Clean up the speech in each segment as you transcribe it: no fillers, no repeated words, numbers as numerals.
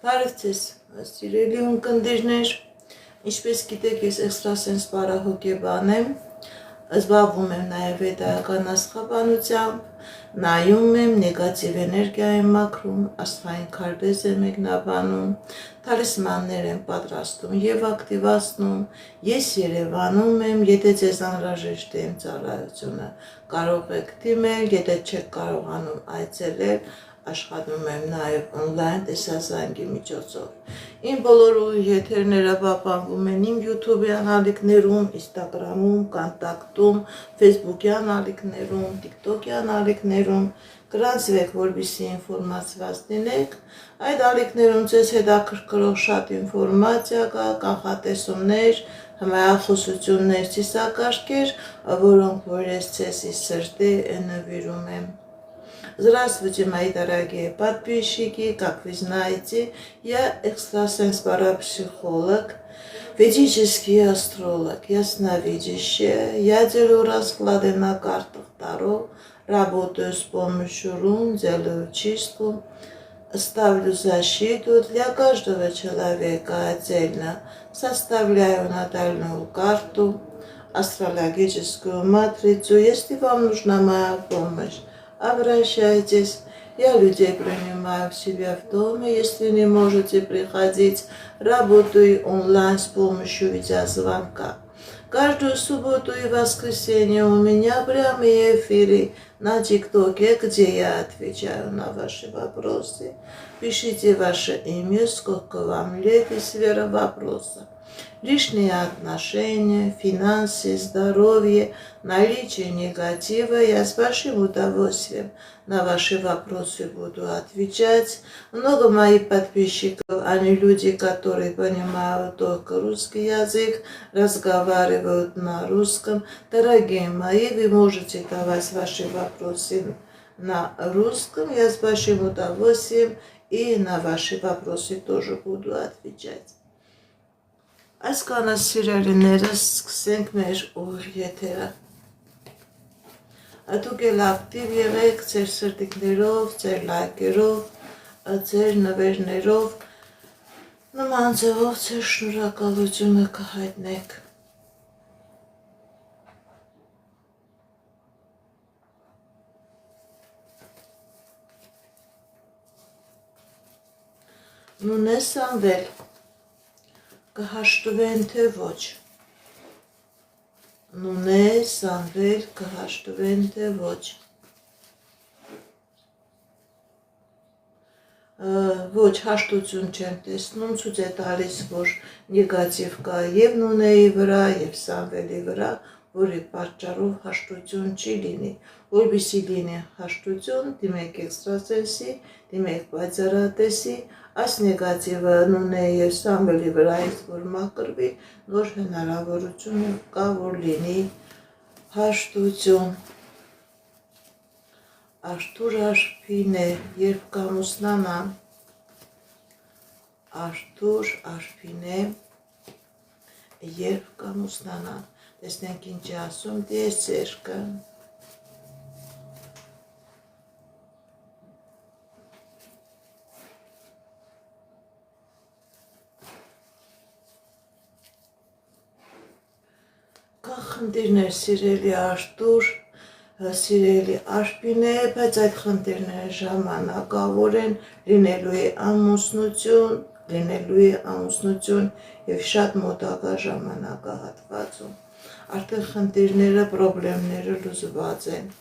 Բարև ձեզ, սիրելի ունկնդիրներ, ինչպես գիտեք, ես էքստրասենս բարահոգեբան եմ, զբաղվում եմ նաև վեդայական աստղաբանությամբ, նայում եմ, նեգատիվ էներգիա եմ մաքրում, աստղային քարտեզ եմ մեկնաբանում, թալիսմաններ եմ պատրաստում և ակտիվացնում, ես Երևանում եմ, եթե ձեզ անհրաժեշտ է իմ ծառայությունը, կարող եք դիմել, եթե չեք կարողանում այցելել, աշխատում եմ նաև on-line տեսազանգի միջոցով։ Իմ բոլոր եթերները պահպանվում են իմ YouTube-յան ալիքներում, Instagram-ում, Contact-ում, Facebook-յան ալիքներում, TikTok-յան ալիքներում, գրանցվեք, որպեսզի ինֆորմացված լինեք։ Այդ ալիքներում ձեզ հետաքրքրող շատ ինֆորմացիա կա, կանխատեսումներ, հմայախոսություններ, ծիսակարգեր, որոնք որ ես ձեզի սրտի նվիրում եմ։ Здравствуйте, мои дорогие подписчики, как вы знаете, я экстрасенс-парапсихолог, ведический астролог, ясновидящая, я делаю расклады на картах Таро, работаю с помощью рун, делаю чистку, ставлю защиту для каждого человека отдельно, составляю натальную карту, астрологическую матрицу, если вам нужна моя помощь. Обращайтесь, я людей принимаю в себя в доме, если не можете приходить, работаю онлайн с помощью видеозвонка. Каждую субботу и воскресенье у меня прямые эфиры на ТикТоке, где я отвечаю на ваши вопросы. Пишите ваше имя, сколько вам лет и сфера вопроса. Личные отношения, финансы, здоровье, наличие негатива. Я с большим удовольствием на ваши вопросы буду отвечать. Много моих подписчиков, они люди, которые понимают только русский язык, разговаривают на русском. Дорогие мои, вы можете давать ваши вопросы на русском. Я с большим удовольствием и на ваши вопросы тоже буду отвечать. Այսքանը սիրելիներս սկսենք մեր ուղիղ եթերը։ Դուք էլ ակտիվ եղեք ձեր սրտիկներով, ձեր լայքերով, ձեր նվերներով, նման ձևով ձեր շնորհակալությունը կհայտնեք։ Նույն է Սամվել կհաշտվեն թե ոչ։ Նույն է Սամվել կհաշտվեն թե ոչ։ Ոչ հաշտություն չեմ տեսնում, ցույց է տալիս, որ նեգատիվ կա եւ նույնի վրա եւ Սամվելի վրա, որի պատճառով հաշտություն չի լինի։ Որպեսզի լինի հաշտություն, դիմեք էքստրասենսի, դիմեք բացառատեսի, այս նեգատիվը նույնի եւ Սամվելի վրայից որ մաքրվի, նոր հնարավորություն կա, որ լինի հաշտություն։ Արթուր Արփինե, երբ կամուսնանան, Արթուր Արփինե, երբ կամուսնանան, տեսնենք ինչ է ասում դիեզերքը։ Խնդիրներ սիրելի Արթուր, սիրելի Արփինե, բայց այդ խնդիրները ժամանակավոր են, լինելու է ամուսնություն եւ շատ մոտակա ժամանակահատվածում։ Արդեն խնդիրները, խնդիրները լուծված են։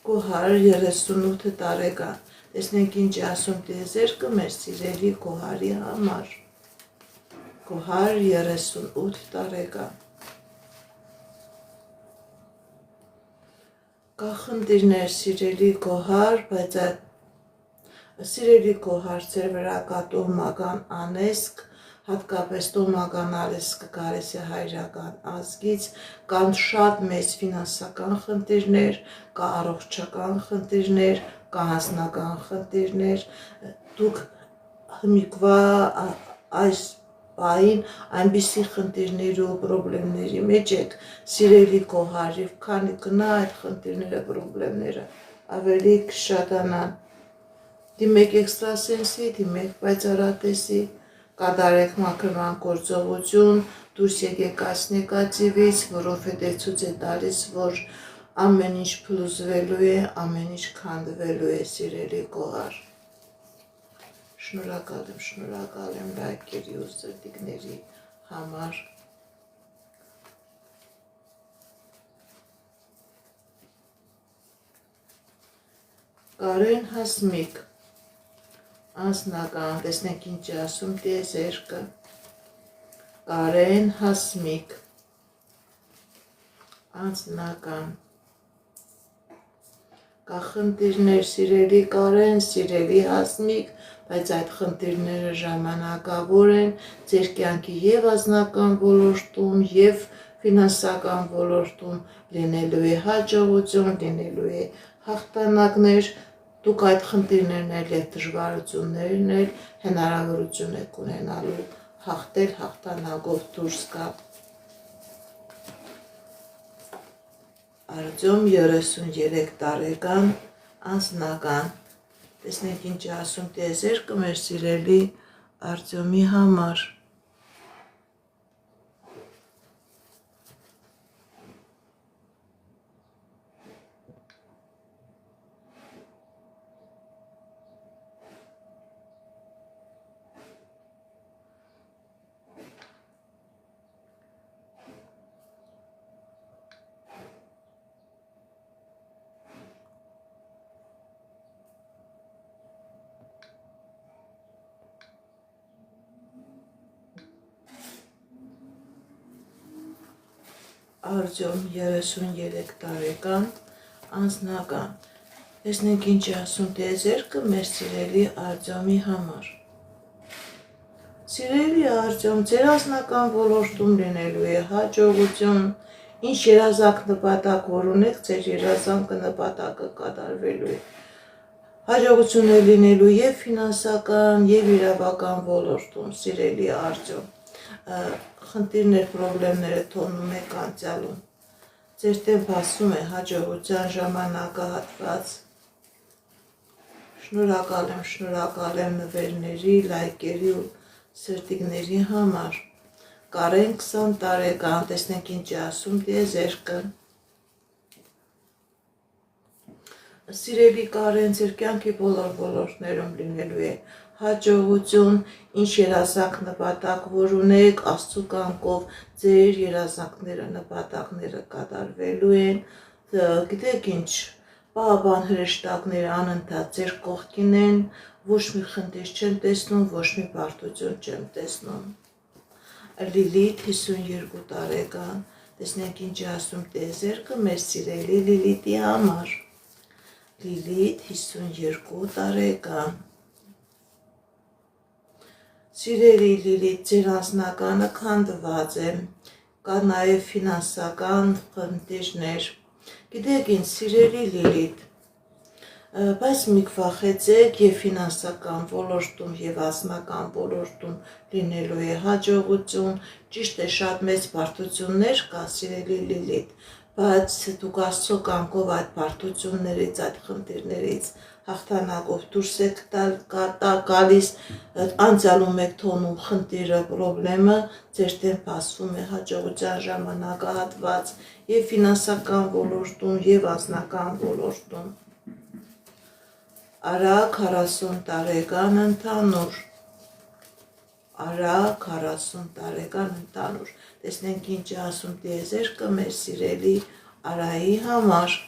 Կոհար 38 տարեկան, տեսնենք ինչ ասում դիեզերքը մեր սիրելի Կոհարի համար։ Կոհար 38 տարեկան։ Կա խնդիրներ սիրելի Կոհար, բայց այդ սիրելի Կոհար ձեր վրա կա տոհմական անեզք, հատկապես տոհմական անեզքը գալիս է հայրական ազգից, կան շատ մեծ ֆինանսական խնդիրներ, կա առողջական խնդիրներ, կա հասնական խնդիրներ, դուք հիմիկվա այս բային այնպիսի խնդիրների ու պրոբլեմների մեջ եք, սիրելի Կոհար, եւ քանի գնա այդ խնդիրները, պրոբլեմները ավելի կշատանան։ դիմեք էքստրասենսի, դիմեք պայծառատեսի, կատարեք մաքրման գործողություն, դուրս եկեք այս նեգատիվից, որովհետև ցույց է տալիս, որ ամեն ինչ փլուզվելու է, ամեն ինչ քանդվելու է, սիրելի գոհար։ Շնորհակալ եմ լայքերի ու սրտիկների համար։ Կարեն Հասմիկ, անձնական, տեսնենք ինչ է ասում տիեզերքը։ Կարեն Հասմիկ, անձնական, կա խնդիրներ, սիրելի Կարեն, սիրելի Հասմիկ, բայց այդ խնդիրները ժամանակավոր են, ձեր կյանքի եւ անձնական ոլորտում, եւ ֆինանսական ոլորտում լինելու է հաջողություն, լինելու է հաղթանակներ, դուք այդ խնդիրներն էլ եւ դժվարություններն էլ հնարավորություն եք ունենալու հաղթել, հաղթանակով դուրս գալ։ Արտյոմ 33 տարեկան, անձնական, տեսնենք ինչ է ասում տիեզերքը մեր սիրելի Արտյոմի համար։ Արտյոմ 33 տարեկան, անձնական, տեսնենք ինչ է ասում տիեզերքը մեր սիրելի Արտյոմի համար։ Սիրելի Արտյոմ, ձեր անձնական ոլորտում լինելու է հաջողություն, ինչ երազանք նպատակ որ ունեք, ձեր երազանքը նպատակը կատարվելու է։ Հաջողություն է լինելու եւ ֆինանսական, եւ իրավական ոլորտում, սիրելի Արտյոմ, խնդիրներ, պրոբլեմները թողնում եք անցյալում, ձեր տեղ ասում է հաջողության ժամանակահատված։ Շնորհակալ եմ նվերների, լայքերի ու սրտիկների համար։ Կարեն 20 տարեկան, տեսնենք ինչ է ասում տիեզերքը։ Սիրելի Կարեն, ձեր կյանքի բոլոր ոլորտներում լինելու է հաջողություն, ինչ երազանք նպատակ որ ունեք, Աստծո կամքով ձեր երազանքները, նպատակները կատարվելու են, գիտեք ինչ, պահապան հրեշտակները անընդհատ ձեր կողքին են, ոչ մի խնդիր չեմ տեսնում, ոչ մի բարդություն չեմ տեսնում։ Լիլիթ 52 տարեկան, տեսնենք ինչ է ասում տիեզերքը մեր սիրելի Լիլիթի համար։ Լիլիթ 52 տարեկան, սիրելի Լիլիթ, ձեր անձնականը քանդված է, կա նաև ֆինանսական խնդիրներ, գիտեք ինչ, սիրելի Լիլիթ, բայց մի վախեցեք եւ ֆինանսական ոլորտում եւ անձնական ոլորտում լինելու է հաջողություն, ճիշտ է շատ մեծ բարդություններ կա, սիրելի Լիլիթ, բայց դուք Աստծո կամքով այդ բարդություններից, այդ խնդիրներից հաղթանակով դուրս եք գալիս, անցյալում եք թողնում խնդիրը, պրոբլեմը, ձեր դեմ ասվում է հաջողության ժամանակահատված եւ ֆինանսական ոլորտում եւ անձնական ոլորտում։ Արա 40 տարեկան ընդհանուր, Արա 40 տարեկան ընդհանուր, տեսնենք ինչ է ասում տիեզերքը մեր սիրելի Արայի համար։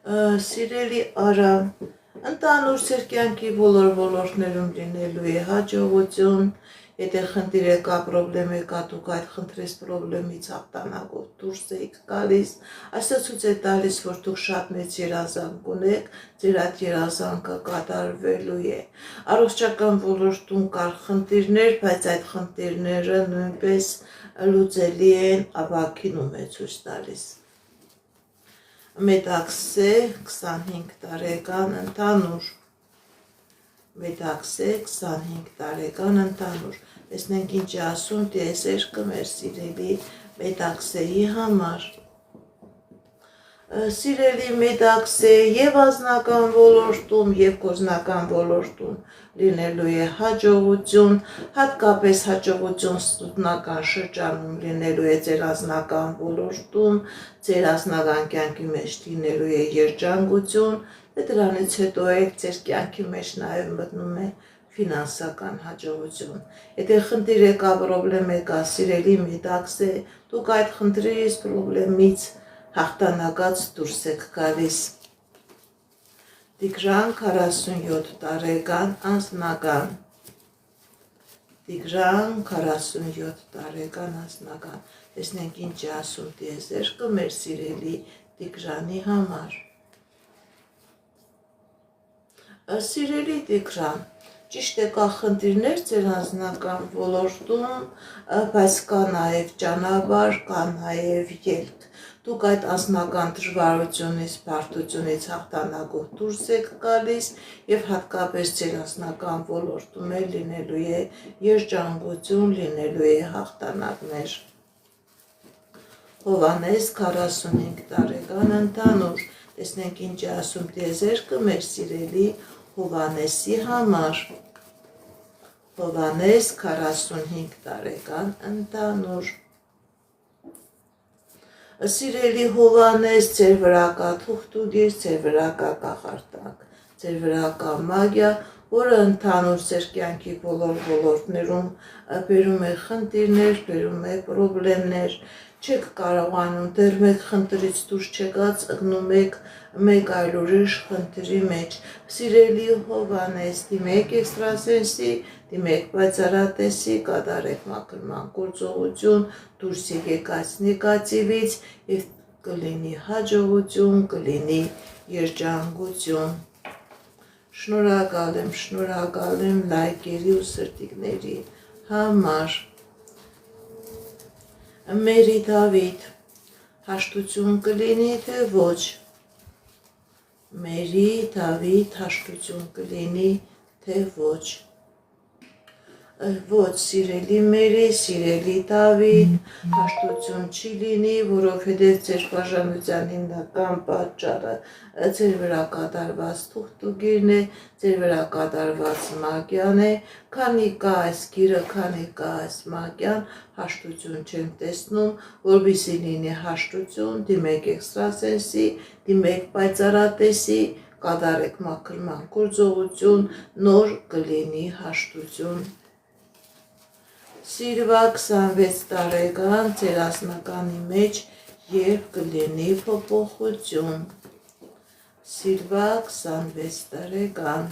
Սիրելի Արա, ընդհանուր ձեր կյանքի բոլոր ոլորտներում լինելու է հաջողություն, եթե խնդիր կա, պրոբլեմ կա, դուք այդ խնդրից պրոբլեմից հաղթանակով դուրս եք գալիս, այսը ցույց է տալիս, որ դուք շատ մեծ երազանք ունեք, ձեր այդ երազանքը կատարվելու է։ Առողջական ոլորտում կար խնդիրներ, բայց այդ խնդիրները նույնպես լուծելի են, ապակինում է ցույց տալիս։ Մետաքսե 25 տարեկան ընդհանուր, Մետաքսե 25 տարեկան ընդհանուր, տեսնենք ինչ է ասում տիեզերքը մեր սիրելի Մետաքսեի համար։ Սիրելի Մեդաքս է եւ անձնական ոլորտում եւ գործնական ոլորտում լինելու է հաջողություն, հատկապես հաջողություն ստուդենտական շրջանում լինելու է ձեր անձնական ոլորտում, ձեր անձնական կյանքի մեջ լինելու է երջանկություն, եւ դրանից հետո էլ ձեր կյանքի մեջ նաեւ մտնում է ֆինանսական հաջողություն։ Եթե խնդիր եկա, պրոբլեմ եկա, սիրելի Մեդաքս է, դուք այդ խնդրից, պրոբլեմից հաղթանակած դուրս եք գալիս։ Տիգրան 47 տարեկան անձնական։ Տիգրան 47 տարեկան անձնական։ Տեսնենք ինչ է ասում տիեզերքը մեր սիրելի Տիգրանի համար։ Սիրելի Տիգրան, ճիշտ է կա խնդիրներ ձեր անձնական ոլորտում, բայց կա նաև ճանապարհ, կա նաև ելք։ Դուք այդ անձնական դժվարությունից, բարդությունից հաղթանակով դուրս եք գալիս եւ հատկապես ձեր անձնական ոլորտում էլ լինելու է երջանկություն, լինելու է հաղթանակներ։ Հովհաննես 45 տարեկան ընդհանուր։ Տեսնենք ինչ է ասում տիեզերքը մեր սիրելի Հովհաննեսի համար։ Հովհաննես 45 տարեկան ընդհանուր։ Սիրելի Հովհաննես, ձեր վրա կա թուղթուգիր, ձեր վրա կա կախարդանք, ձեր վրա կա մագիա, որը ընդհանուր ձեր կյանքի բոլոր ոլորտներում բերում է խնդիրներ, բերում է պրոբլեմներ, չեք կարողանում, դեռ մեկ խնդրից դուրս չեկած ընկնում եք մեկ այլ ուրիշ խնդրի մեջ։ Սիրելի Հովհաննես, դիմեք էքստրասենսի, դիմեք պայծառատեսի, կատարեք մաքրման գործողություն, դուրս եկեք այս նեգատիվից եւ կլինի հաջողություն, կլինի երջանկություն։ Շնորհակալ եմ լայքերի ու սրտիկների համար։ Մերի Դավիթ, հաշտություն կլինի թե ոչ։ Մերի Դավիթ, հաշտություն կլինի թե ոչ։ Ոչ, սիրելի Մերի, սիրելի Դավիթ, հաշտություն չի լինի, որովհետև ձեր բաժանության հիմնական պատճառը ձեր վրա կատարված թուղթուգիրն է, ձեր վրա կատարված մագիան է, քանի կա այս գիրը, քանի կա այս մագիան, հաշտություն չեմ տեսնում, որպեսզի լինի հաշտություն, դիմեք էքստրասենսի, դիմեք պայծառատեսի, կատարեք մաքրման գործողություն, նոր կլինի հաշտություն։ Սիրվա 26 տարեկան ձեր անձնականի մեջ երբ կլինի փոփոխություն։ Սիրվա 26 տարեկան։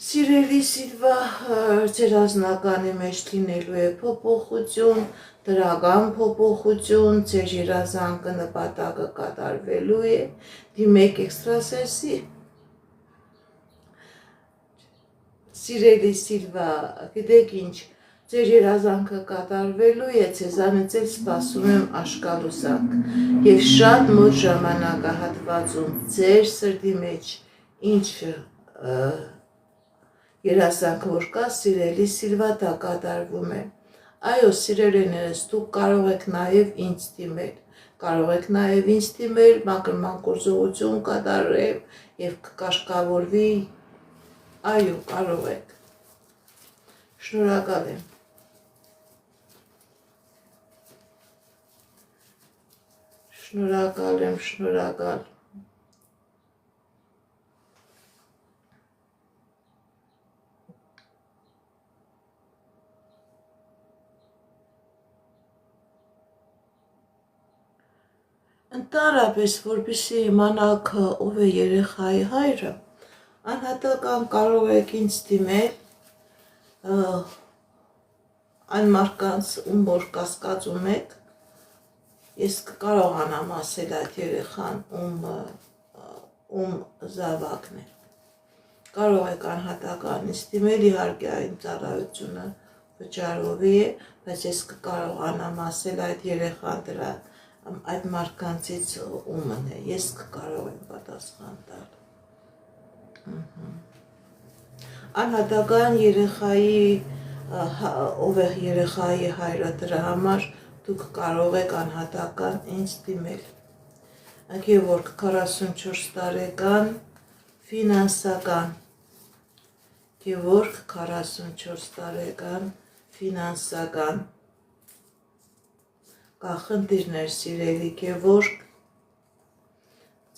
Սիրելի Սիրվա, ձեր անձնականի մեջ լինելու է փոփոխություն, դրական փոփոխություն, ձեր երազանքը նպատակը կատարվելու է, դիմեք էքստրասենսի։ Սիրելի Սիրվա, գիտեք ինչ, ձեր երազանքը կատարվելու է, ձեզանից էլ սպասում եմ աշկալուսանք եւ շատ մոտ ժամանակահատվածում ձեր սրտի մեջ ինչ երազանք որ կա, սիրելի Սիրվա, դա կատարվում է։ Այո, սիրելիներս, դուք կարող եք նաեւ ինձ դիմել, կարող եք նաեւ ինձ դիմել, մաքրման գործողություն կատարել եւ կկարգավորվի։ Այո, կարող եք։ Շնորհակալ եմ։ Շնորհակալ։ Ընդհանրապես, որպեսզի իմանաք ով է երեխայի հայրը, անհատական կարող եք ինձ դիմել այն մարդկանց, ում որ կասկածում եք, ես կկարողանամ ասել այդ երեխան ում զավակն է։ Կարող եք անհատական ինձ դիմել, իհարկե այն ծառայությունը վճարովի է, բայց ես կկարողանամ ասել այդ երեխան դրա այդ մարդկանցից ումն է, ես կարող եմ պատասխան տալ։ Անհատական երեխայի ով է երեխայի հայրը, դրա համար դուք կարող եք անհատական ինձ դիմել։ Գևորգ 44 տարեկան, ֆինանսական։ Գևորգ 44 տարեկան, ֆինանսական։ Կախնդիրներ սիրելի Գևորգ,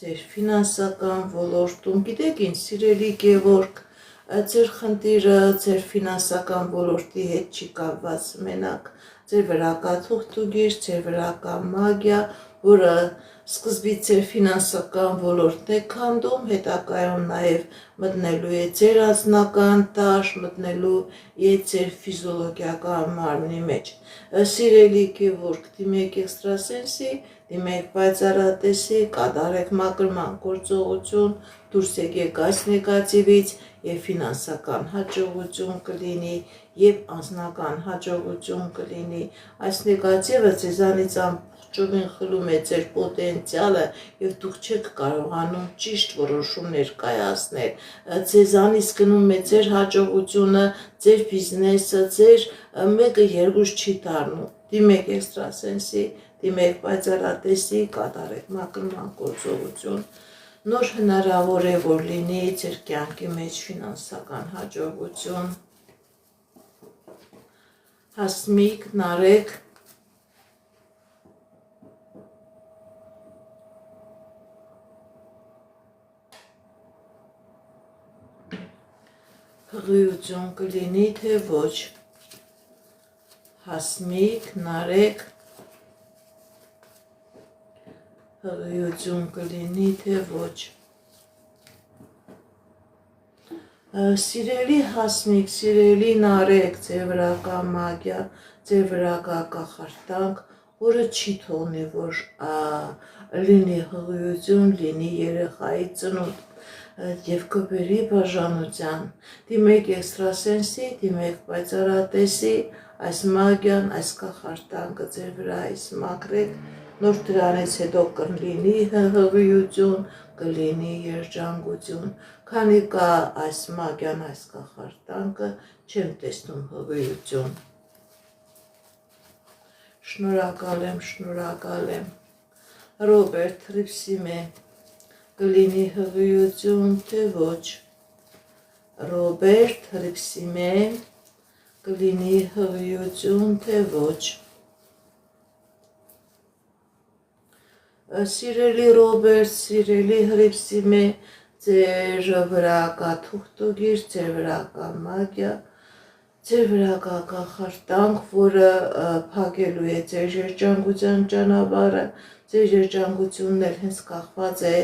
ձեր ֆինանսական ոլորտում, գիտեք ինչ սիրելի Գևորգ, ձեր խնդիրը ձեր ֆինանսական ոլորտի հետ չի կապված մենակ, ձեր վրա կա թուղթուգիր, ձեր վրա կա մագիա, որը սկզբից ձեր ֆինանսական ոլորտն է քանդում, հետագայում նաև մտնելու է ձեր անձնական տաշ, մտնելու է ձեր ֆիզիոլոգիական մարմնի մեջ։ Սիրելի Գևորգ, դիմեք էքստրասենսի, դիմեք պայծառատեսի, կատարեք մաքրման գործողություն, դուրս եկեք այս նեգատիվից եւ ֆինանսական հաջողություն կլինի եւ անձնական հաջողություն կլինի։ Այս նեգատիվը ձեզանից ամբողջովին խլում է ձեր պոտենցիալը եւ դուք չեք կարողանում ճիշտ որոշումներ կայացնել։ Ձեզանից գնում է ձեր հաջողությունը, ձեր բիզնեսը, ձեր մեկը երկուս չի դառնում։ Դիմեք էքստրասենսի, դիմեք պայծառատեսի, կատարեք մաքրման գործողություն։ Նոր հնարավոր է, որ լինի ձեր կյանքի մեջ ֆինանսական հաջողություն։ Հասմիկ, Նարեկ, հղիություն կլինի, թե ոչ։ Հասմիկ, Նարեկ, հղիություն կլինի, թե ոչ։ Սիրելի Հասմիկ, սիրելի Նարեկ, ձեր վրա կա մագիա, ձեր վրա կա կախարդանք, որը չի թողնի, որ լինի հղիություն, լինի երեխայի ծնունդ եւ կբերի բաժանության։ Դիմեք էքստրասենսի, դիմեք պայծառատեսի, այս մագիան, այս կախարդանքը ձեր վրա այս մաքրեք, նոր դրանից հետո կլինի հղիություն, կլինի երջանկություն, քանի կա այս մագիան, այս կախարդանքը, չեմ տեսնում հղիություն։ Շնորհակալ եմ, շնորհակալ եմ։ Ռոբերտ Ռիփսիմե, կլինի հղիություն, թե ոչ։ Ռոբերտ Ռիփսիմե, կլինի հղիություն, թե ոչ։ Սիրելի Ռոբերտ, սիրելի Հրիփսիմե, ձեր վրա կա թուղթուգիր, ձեր վրա կա մագիա, ձեր վրա կա կախարդանք, որը փակելու է ձեր երջանկության ճանապարհը, ձեր երջանկությունն էլ հենց կախված է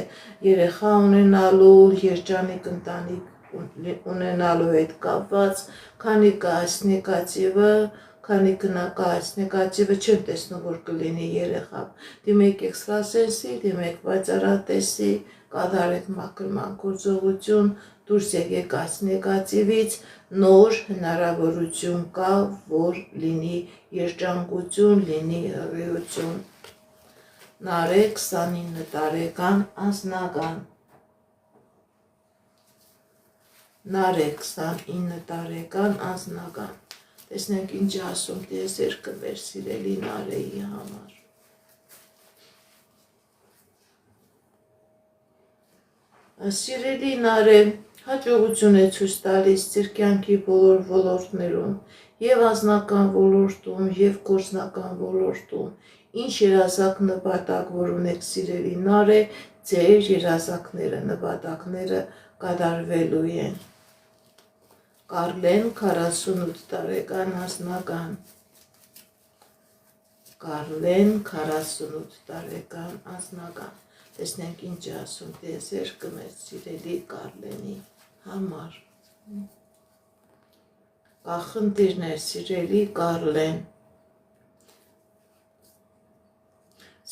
երեխա ունենալու, երջանիկ ընտանիք ունենալու հետ կապված, քանի կա այս նեգատիվը, քանի կա այս նեգատիվը, չեմ տեսնում, որ կլինի երեխա։ Դիմեք էքստրասենսի, դիմեք պայծառատեսի, կատարեք մաքրման գործողություն, դուրս եկեք այս նեգատիվից, նոր հնարավորություն կա, որ լինի երջանկություն, լինի հղիություն։ Նարեկ 29 տարեկան, անձնական։ Նարեկ 29 տարեկան, անձնական։ Տեսնենք ինչ ասում տիեզերքը մեր սիրելի Նարեի համար։ Սիրելի Նարե, հաջողություն է ցույց տալիս ձեր կյանքի բոլոր ոլորտներում, եւ անձնական ոլորտում, եւ գործնական ոլորտում։ Ինչ երազակ նպատակ, որ ունեք սիրելի Նարե, ձեր երազակները, նպատակները կատարվելու են։ Կարլեն 48 տարեկան, անձնական։ Կարլեն 48 տարեկան, անձնական։ Տեսնենք ինչ ասում տիեզերքը մեր սիրելի Կարլենի համար։ Կախնդիրներ, սիրելի Կարլեն։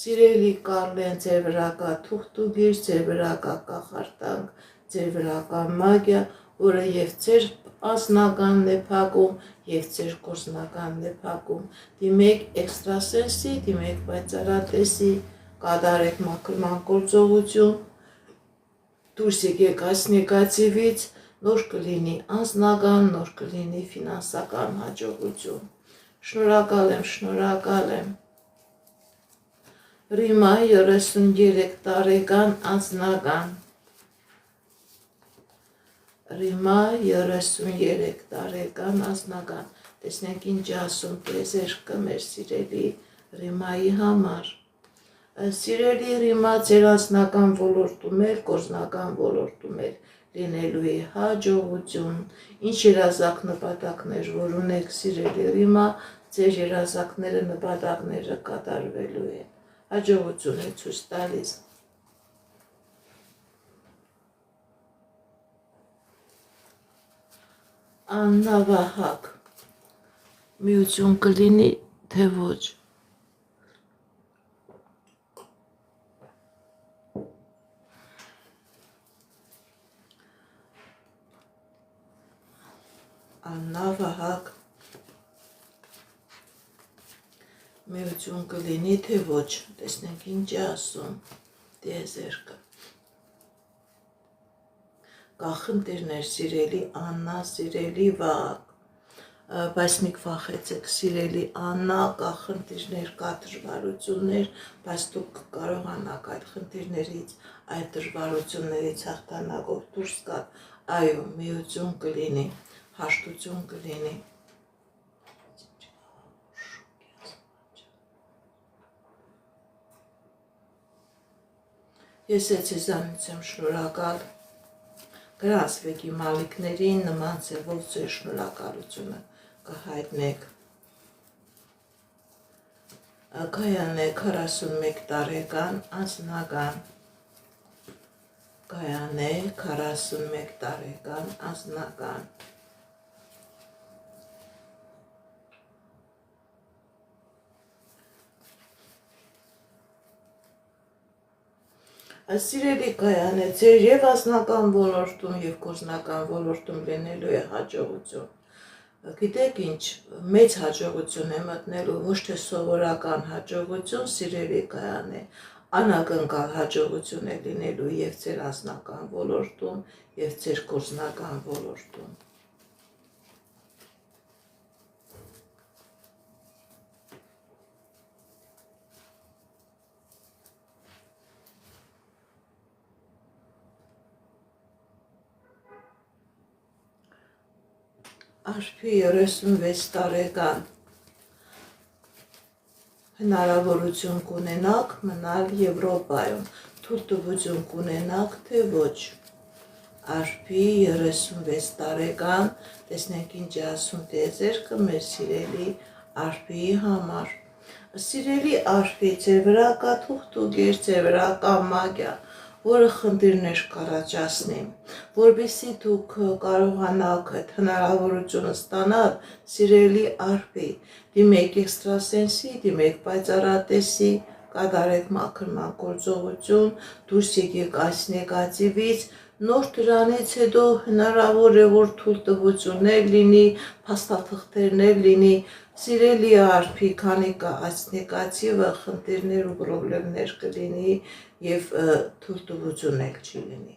Սիրելի Կարլեն, ձեր վրա կա թուղթուգիր, ձեր վրա կա կախարդանք, ձեր վրա կա մագիա, որը եւ ձեր անձնականն է փակում, եւ ձեր գործնականն է փակում։ Դիմեք էքստրասենսի, դիմեք պայծառատեսի, կատարեք մաքրման գործողություն, դուրս եկեք այս նեգատիվից, նոր կլինի անձնական, նոր կլինի ֆինանսական հաջողություն։ Շնորհակալ եմ, շնորհակալ եմ։ Ռիմա 33 տարեկան անձնական Ռիմա 33 տարեկան անձնական տեսնենք ինչ ասում տեզերքը մեր սիրելի Ռիմայի համար Սիրելի Ռիմա ձեր անձնական ոլորտում էր, գործնական ոլորտում էր լինելու է հաջողություն, ինչ երազակ նպատակներ, որ ունեք սիրելի Ռիմա, ձեր երազակները նպատակները կատարվելու են, հաջողություն է ցույց տալիս։ Աննա Վահակ, միություն կլինի, թե ոչ։ Աննա Վահակ միություն կլինի, թե ոչ, տեսնենք ինչ է ասում տիեզերքը։ Կա խնդիրներ, սիրելի Աննա, սիրելի Վահակ, բայց մի վախեցեք, սիրելի Աննա, կա խնդիրներ, կա դժվարություններ, բայց դուք կարողանաք այդ խնդիրներից, այդ դժվարություններից հաղթանակով դուրս գալ, այո, միություն կլինի, հաշտություն կլինի։ Ես ձեզանից եմ շնորհակալ, գրանցվեք իմ ալիքներին, նման ձևով ձեր շնորհակալությունը կհայտնեք։ Գայանե 41 տարեկան անձնական Գայանե 41 տարեկան անձնական Սիրելի Գայանե, ձեր և անձնական ոլորտում և գործնական ոլորտում լինելու է հաջողություն։ Գիտեք ինչ, մեծ հաջողություն է մտնելու, ոչ թե սովորական հաջողություն, սիրելի Գայանե, անակնկալ հաջողություն է լինելու և ձեր անձնական ոլորտում, և ձեր գործնական ոլորտում։ Արփի 36 տարեկան հնարավորություն կունենաք մնալ Եվրոպայում, թույլտվություն կունենաք, թե ոչ։ Արփի 36 տարեկան, տեսնենք ինչ է ասում տիեզերքը մեր սիրելի Արփիի համար։ Սիրելի Արփի, ձեր վրա կա թուղթուգիր, ձեր վրա կա մագիա, որը խնդիրներ կառաջացնի, որպեսզի դուք կարողանաք այդ հնարավորությունը ստանալ, սիրելի Արփի, դիմեք էքստրասենսի, դիմեք պայծառատեսի, կատարեք մաքրման գործողություն, դուրս եկեք այս նեգատիվից, նոր դրանից հետո հնարավոր է, որ թույլտվություններ լինի, փաստաթղթերներ լինի, սիրելի Արփի, քանի կա այս նեգատիվը, խնդիրներ ու պրոբլեմներ կլինի և թույլտվություն էլ չի լինի։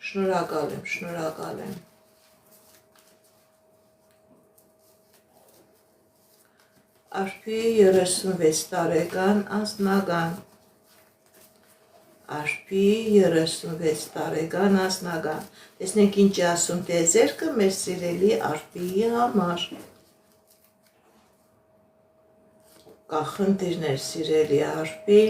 Շնորհակալ եմ, շնորհակալ եմ։ Արփի 36 տարեկան անձնական Արփի 36 տարեկան անձնական տեսնենք ինչ է ասում տիեզերքը մեր սիրելի Արփիի համար։ Կա խնդիրներ, սիրելի Արփի,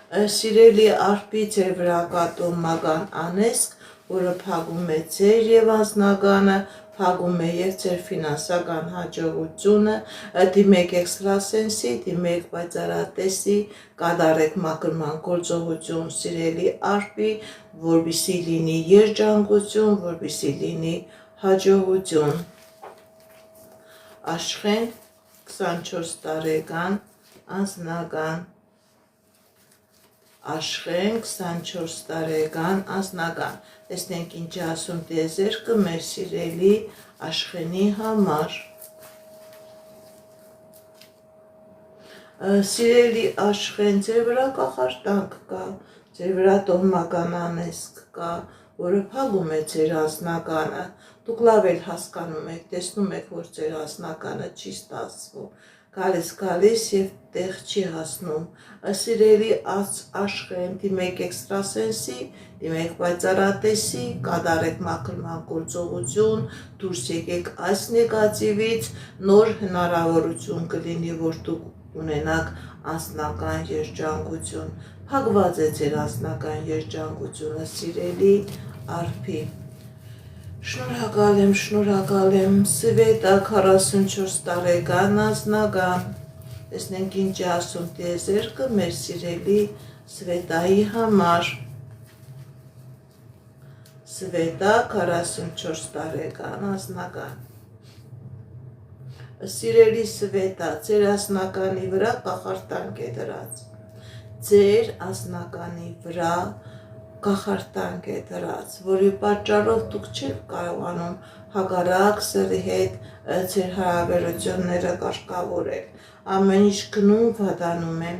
սիրելի Արփի, ձեր վրա կա տոհմական անեծք, որը փակում է ձեր և անձնականը, փակում է և ձեր ֆինանսական հաջողությունը, դիմեք էքստրասենսի, դիմեք պայծառատեսի, կատարեք մաքրման գործողություն, սիրելի Արփի, որպեսզի լինի երջանկություն, որպեսզի լինի հաջողություն։ Աշխեն 24 տարեկան անձնական Աշխեն 24 տարեկան անձնական տեսնենք ինչ է ասում տիեզերքը մեր սիրելի Աշխենի համար։ Սիրելի Աշխեն, ձեր վրա կախարդանք կա, ձեր վրա տոհմական անեծք կա, որը փակում է ձեր անձնականը, դուք լավ էլ հասկանում եք, տեսնում եք, որ ձեր անձնականը չի ստացվում, գալիս եւ տեղ չի հասնում։ Սիրելի աշխեն, դիմեք էքստրասենսի, դիմեք պայծառատեսի, կատարեք մաքրման գործողություն, դուրս եկեք այս նեգատիվից, նոր հնարավորություն կլինի, որ դուք ունենաք անձնական երջանկություն։ Փակված է ձեր անձնական երջանկությունը, սիրելի արփի։ Շնորհակալ եմ, Սվետա 44 տարեկան անձնական, տեսնենք ինչ է ասում տիեզերքը մեր սիրելի Սվետայի համար, Սվետա 44 տարեկան անձնական, սիրելի Սվետա, ձեր անձնականի վրա կախարդանք է դրած, ձեր անձնականի վրա կախարդանք է դրած, որի պատճառով դուք չեք կարողանում հակառակ սերի հետ ձեր հարաբերությունները կարգավորել, ամեն ինչ գնում վատանում է,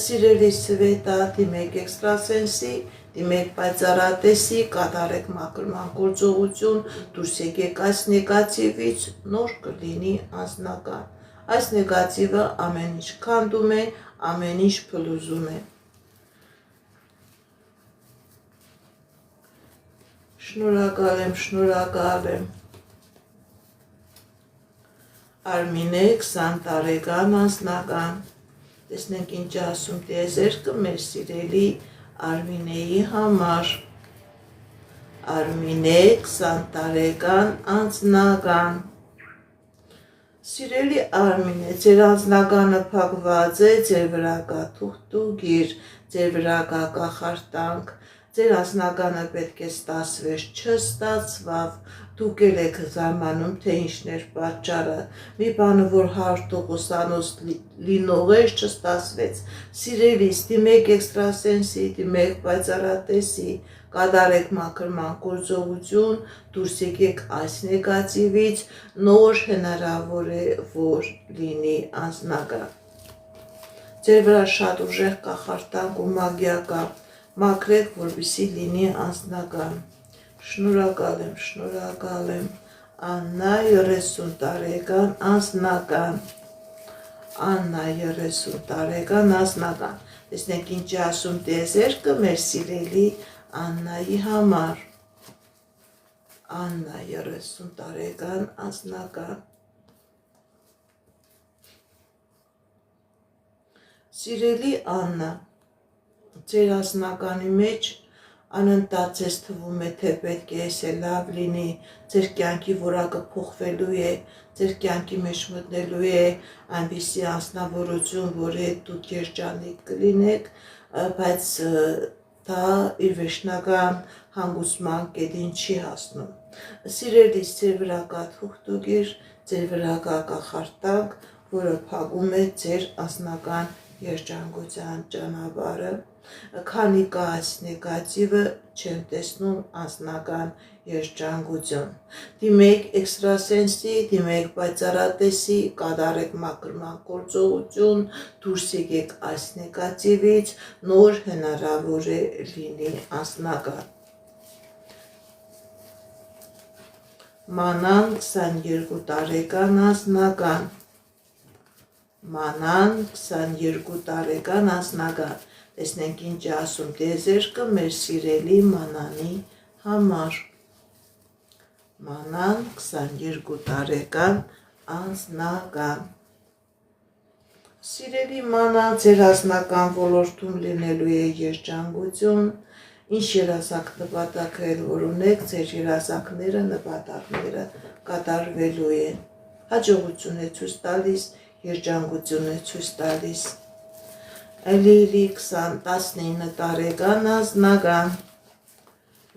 սիրելի Սվետա, դիմեք էքստրասենսի, դիմեք պայծառատեսի, կատարեք մաքրման գործողություն, դուրս եկեք այս նեգատիվից, նոր կլինի անձնական, այս նեգատիվը ամեն ինչ քանդում է, ամեն ինչ փլուզում է։ Շնորհակալ եմ, Արմինե 20 տարեկան անձնական, տեսնենք ինչ ասում տիեզերքը մեր սիրելի Արմինեի համար, Արմինե 20 տարեկան անձնական, սիրելի Արմինե, ձեր անձնականը փակված է, ձեր վրա կա թուղթուգիր, ձեր վրա կա կախարդանք, ձեր անձնականը պետք է ստացվեր, չստացվավ, դուք եք զարմանում, թե ինչն էր պատճառը, մի բանը, որ 100% լինող էր, չստացվեց, սիրելիս, դիմեք էքստրասենսի, դիմեք պայծառատեսի, կատարեք մաքրման գործողություն, դուրս եկեք այս նեգատիվից, նոր հնարավոր է, որ լինի անձնական, ձեր վրա շատ ուժեղ կախարդանք ու մագիա կա, մաքրեք, որպեսզի լինի անձնական, շնորհակալ եմ, Աննա 30 տարեկան անձնական, Աննա 30 տարեկան անձնական, տեսնենք ինչ է ասում տիեզերքը մեր սիրելի Աննայի համար, Աննա 30 տարեկան անձնական, սիրելի Աննա, ձեր անձնականի մեջ անընդհատ ձեզ թվում է, թե պետք է էսե լավ լինի, ձեր կյանքի որակը փոխվելու է, ձեր կյանքի մեջ մտնելու է այնպիսի անձնավորություն, որի հետ դուք երջանիկ կլինեք, բայց դա իր վերջնական հանգուցման կետին չի հասնում։ Սիրելիս, ձեր վրա կա թուղթուգիր, ձեր վրա կա կախարդանք, որը փակում է ձեր անձնական երջանկության ճանապարհը, քանի կա այս նեգատիվը, չեմ տեսնում անձնական երջանկություն։ Դիմեք էքստրասենսի, դիմեք պայծառատեսի, կատարեք մաքրման գործողություն, դուրս եկեք այս նեգատիվից, նոր հնարավոր է լինի անձնական։ Մանան 22 տարեկան անձնական, Մանան 22 տարեկան անձնական, տեսնենք ինչ է ասում տիեզերքը մեր սիրելի Մանանի համար, Մանան 22 տարեկան անձնական, սիրելի Մանան, ձեր անձնական ոլորտում լինելու է երջանկություն, ինչ երազանք նպատակներ որ ունեք, ձեր երազանքները, նպատակները կատարվելու են, հաջողություն է ցույց տալիս, երջանկություն է ցույց տալիս, Լիլի 19 տարեկան անձնական,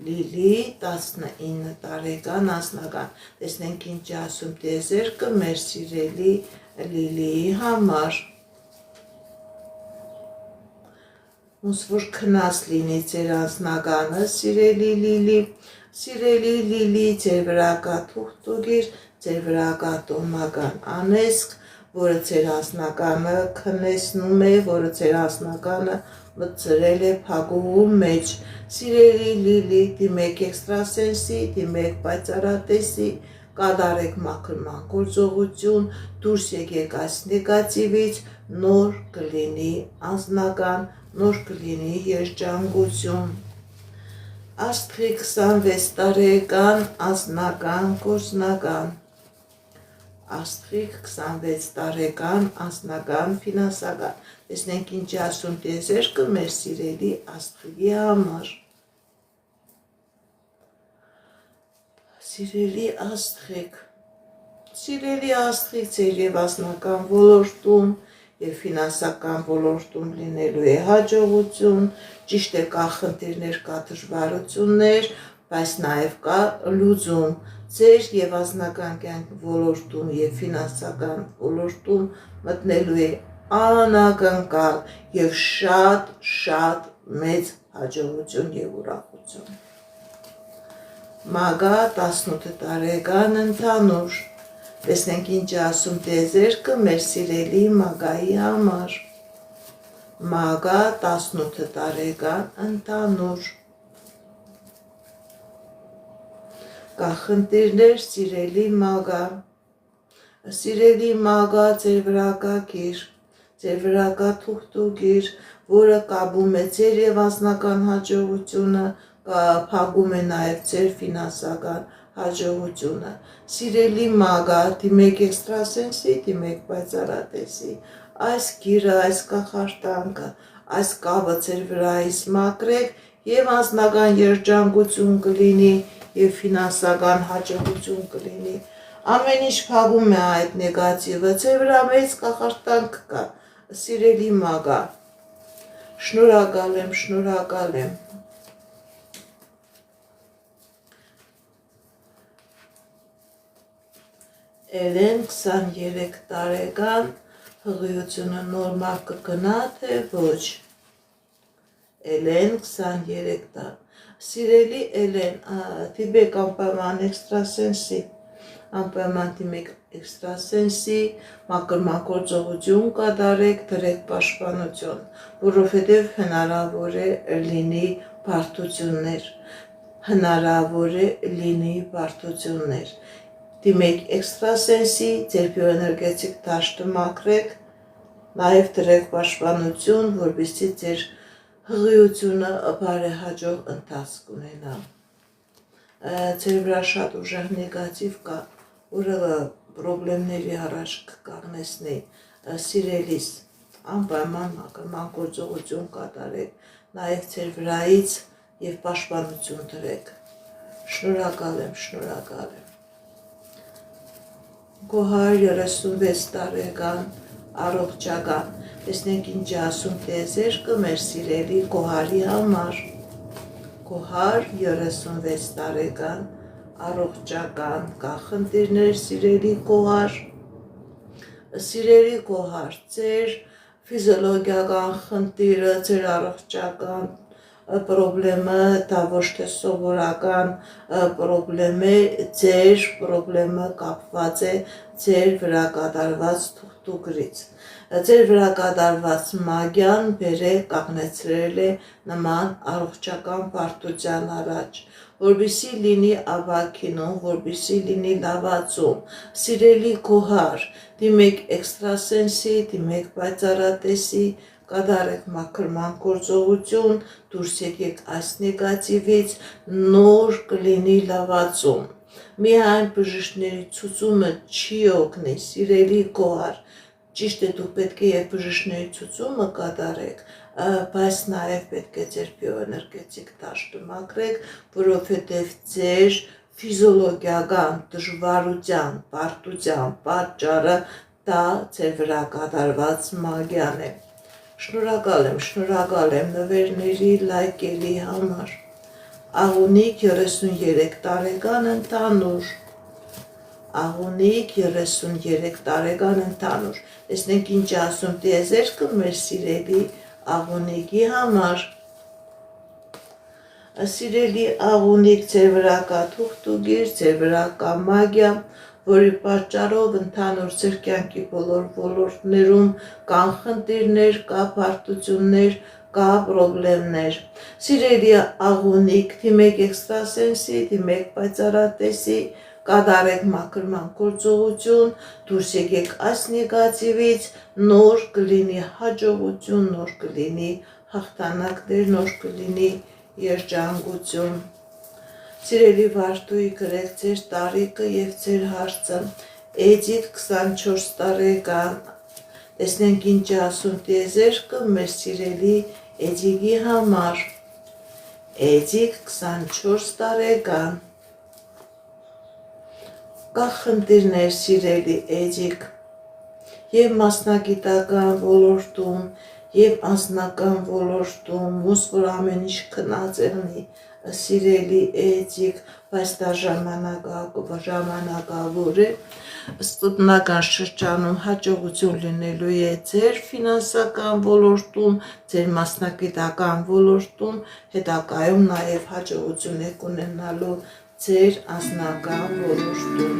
Լիլի 19 տարեկան անձնական, տեսնենք ինչ է ասում տիեզերքը մեր սիրելի Լիլիի համար, ոնց որ քնած լինի ձեր անձնականը, սիրելի Լիլի, ձեր վրա կա թուղթուգիր, ձեր վրա կա տոհմական անեծք, որը ձեր անձնականը քնեցնում է, որը ձեր անձնականը մտցրել է փակուղու մեջ, սիրելի Լիլի, դիմեք էքստրասենսի, դիմեք պայծառատեսի, կատարեք մաքրման գործողություն, դուրս եկեք այս նեգատիվից, նոր կլինի անձնական, նոր կլինի երջանկություն։ Աստղի 26 տարեկան անձնական գործնական, Աստղի 26 տարեկան անձնական ֆինանսական, տեսնենք ինչ ասում տիեզերքը մեր սիրելի աստղի համար։ Սիրելի աստղիկ, ձեր և անձնական ոլորտում և ֆինանսական ոլորտում լինելու է հաջողություն, ճիշտ է կա խնդիրներ, կա դժվարություններ, բայց նաև կա լուծում, ձեր և անձնական կյանքի ոլորտում և ֆինանսական ոլորտում մտնելու է անակնկալ և շատ մեծ հաջողություն և ուրախություն։ Մագա 18 տարեկան ընդհանուր, տեսնենք ինչ ասում տիեզերքը մեր սիրելի մագայի համար։ Մագա 18 տարեկան ընդհանուր, կա խնդիրներ սիրելի մագա, ձեր վրա կա գիր, ձեր վրա կա թուղթուգիր, որը կապում է ձեր և անձնական հաջողությունը, փակում է նաև ձեր ֆինանսական հաջողությունը։ Սիրելի մագա, դիմեք էքստրասենսի, դիմեք պայծառատեսի, այս գիրը, այս կախարդանքը, այս կապը ձեր վրայից մաքրեք և անձնական երջանկություն կլինի և ֆինանսական հաջողություն կլինի։ Ամեն ինչ փակում է այդ նեգատիվը, ձեր վրա մեծ կախարդանք կա, սիրելի մագա, շնորհակալ եմ։ Էլեն 23 տարեկան, հղիությունը նորմալ կգնա, թե ոչ։ Էլեն 23 տարեկան, սիրելի Էլեն, դիմեք անպայման էքստրասենսի, մաքրման գործողություն կատարեք, դրեք պաշտպանություն, որովհետև հնարավոր է լինի բարդություններ, դիմեք էքստրասենսի, ձեր բիոէներգետիկ դաշտը մաքրեք, նաև դրեք պաշտպանություն, որպեսզի ձեր հղիությունը բարեհաջող ընթացք ունենա։ Ձեր վրա շատ ուժեղ նեգատիվ կա, որը պրոբլեմների առաջ կկանգնեցնի, սիրելիս, անպայման մաքրման գործողություն կատարեք, նաև ձեր վրայից և պաշտպանություն դրեք։ Շնորհակալ եմ։ Գոհար 36 տարեկան, առողջական, տեսնենք ինչ ասում տիեզերքը մեր սիրելի Գոհարի համար։ Գոհար 36 տարեկան, առողջական, կա խնդիրներ սիրելի Գոհար, ձեր ֆիզիոլոգիական խնդիրը, ձեր առողջական պրոբլեմը, դա ոչ թե սովորական պրոբլեմ է, ձեր պրոբլեմը կապված է ձեր վրա կատարված թուղթուգրից։ Ձեր վրա կատարված մագիան կանգնեցրել է նման առողջական բարդության առաջ, որպեսզի լինի ապաքինում, որպեսզի լինի լավացում։ Սիրելի Գոհար, դիմեք էքստրասենսի, դիմեք պայծառատեսի, կատարեք մաքրման գործողություն, դուրս եկեք այս նեգատիվից, նոր կլինի լավացում։ Միայն բժիշկների ցուցումը չի օգնի, սիրելի Գոհար, ճիշտ է դուք պետք է և բժիշկների ցուցումը կատարեք, բայց նաև պետք է ձեր բիոէներգետիկ դաշտը մաքրեք, որովհետև ձեր ֆիզիոլոգիական դժվարության, բարդության պատճառը դա ձեր վրա կատարված մագիան է։ Շնորհակալ եմ նվերների, լայքերի համար։ Աղունիկ 33 տարեկան ընդհանուր, տեսնենք ինչ ասում տիեզերքը մեր սիրելի աղունիկի համար։ Սիրելի աղունիկ, ձեր վրա կա թուղթուգիր, ձեր վրա կա մագիա, որի պատճառով ընդհանուր ձեր կյանքի բոլոր ոլորտներում կան խնդիրներ, կա բարդություններ, կա պրոբլեմներ։ Սիրելի աղունիկ, դիմեք էքստրասենսի, դիմեք պայծառատեսի, կատարեք մաքրման գործողություն, դուրս եկեք այս նեգատիվից, նոր կլինի հաջողություն, նոր կլինի հաղթանակներ, նոր կլինի երջանկություն։ Սիրելի վարդուի գրեք ձեր տարիքը և ձեր հարցը, Էդիթ 24 տարեկան, տեսնենք ինչ ասում տիեզերքը մեր սիրելի Էդիկի համար, Էդիկ 24 տարեկան, կա խնդիրներ սիրելի Էդիկ, և մասնագիտական ոլորտում, և անձնական ոլորտում, ոնց որ ամեն ինչ քնած եղնի, սիրելի Էդիկ, բայց դա ժամանակավոր է, սկզբնական շրջանում հաջողություն լինելու է ձեր ֆինանսական ոլորտում, ձեր մասնագիտական ոլորտում, հետագայում նաև հաջողություն եք ունենալու ձեր անձնական ոլորտում։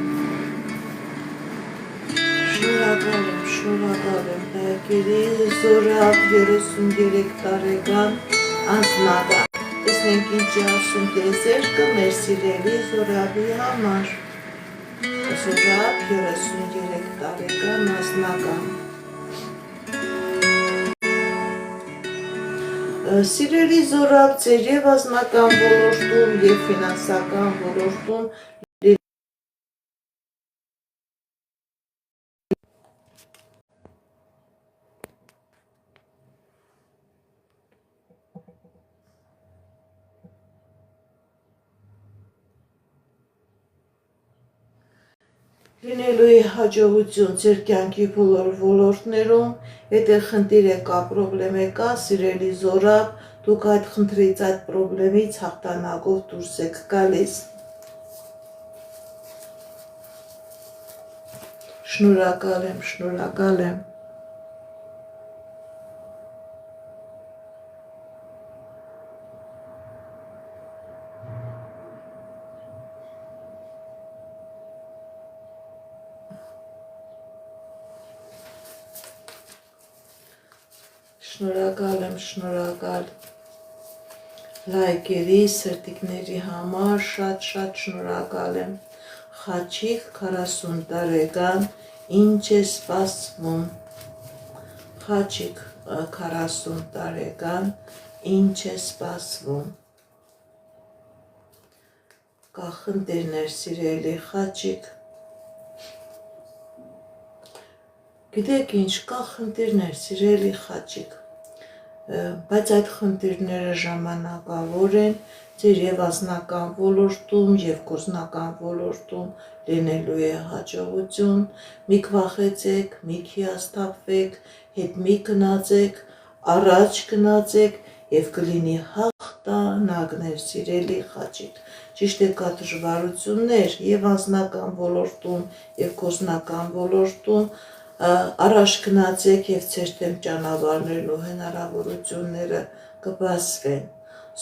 Շնորհակալ եմ, հայկերի Զորապ 33 տարեկան անձնական, տեսնենք ինչ ասում տիեզերքը մեր սիրելի Զորապի համար, Զորապ 33 տարեկան անձնական։ Սիրելի Զորապ, ձեր և անձնական ոլորտում և ֆինանսական ոլորտում լինելու է հաջողություն ձեր կյանքի բոլոր ոլորտներում, եթե խնդիր է կա, պրոբլեմ է կա, սիրելի Զորապ, դուք այդ խնդրից, այդ պրոբլեմից հաղթանակով դուրս եք գալիս։ Շնորհակալ եմ։ Շնորհակալ լայքերի, սրտիկների համար, շատ շնորհակալ եմ։ Խաչիկ 40 տարեկան, ինչ է սպասվում։ Խաչիկ 40 տարեկան, ինչ է սպասվում։ Կա խնդիրներ սիրելի Խաչիկ։ Գիտեք ինչ, կա խնդիրներ սիրելի Խաչիկ, բայց այդ խնդիրները ժամանակավոր են, ձեր և անձնական ոլորտում, և գործնական ոլորտում լինելու է հաջողություն, մի քվախեցեք, մի հիասթափվեք, հետ մի գնացեք, առաջ գնացեք և կլինի հաղթանակներ սիրելի Խաչիկ, ճիշտ է կա դժվարություններ և անձնական ոլորտում, և գործնական ոլորտում, առաջ գնացեք և ձեր դեմ ճանապարհներն ու հնարավորությունները կբացվեն։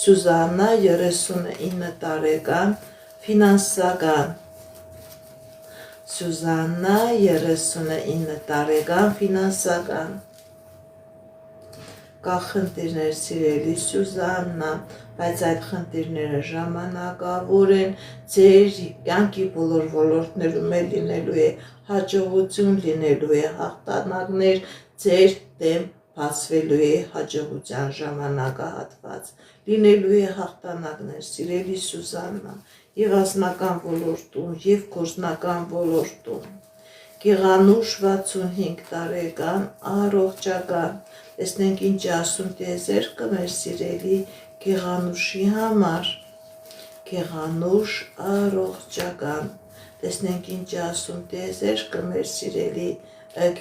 Սյուզաննա 39 տարեկան, ֆինանսական, Սյուզաննա 39 տարեկան, ֆինանսական, կա խնդիրներ սիրելի Սյուզաննա, բայց այդ խնդիրները ժամանակավոր են, ձեր կյանքի բոլոր ոլորտներում է լինելու է հաջողություն, լինելու է հաղթանակներ, ձեր դեմ բացվելու է հաջողության ժամանակահատված, լինելու է հաղթանակներ սիրելի Սյուզաննա, և անձնական ոլորտում, և գործնական ոլորտում։ Գեղանուշ 65 տարեկան, առողջական, տեսնենք ինչ ասում տիեզերքը մեր սիրելի Գեղանուշի համար, Գեղանուշ առողջական, տեսնենք ինչ ասում տիեզերքը մեր սիրելի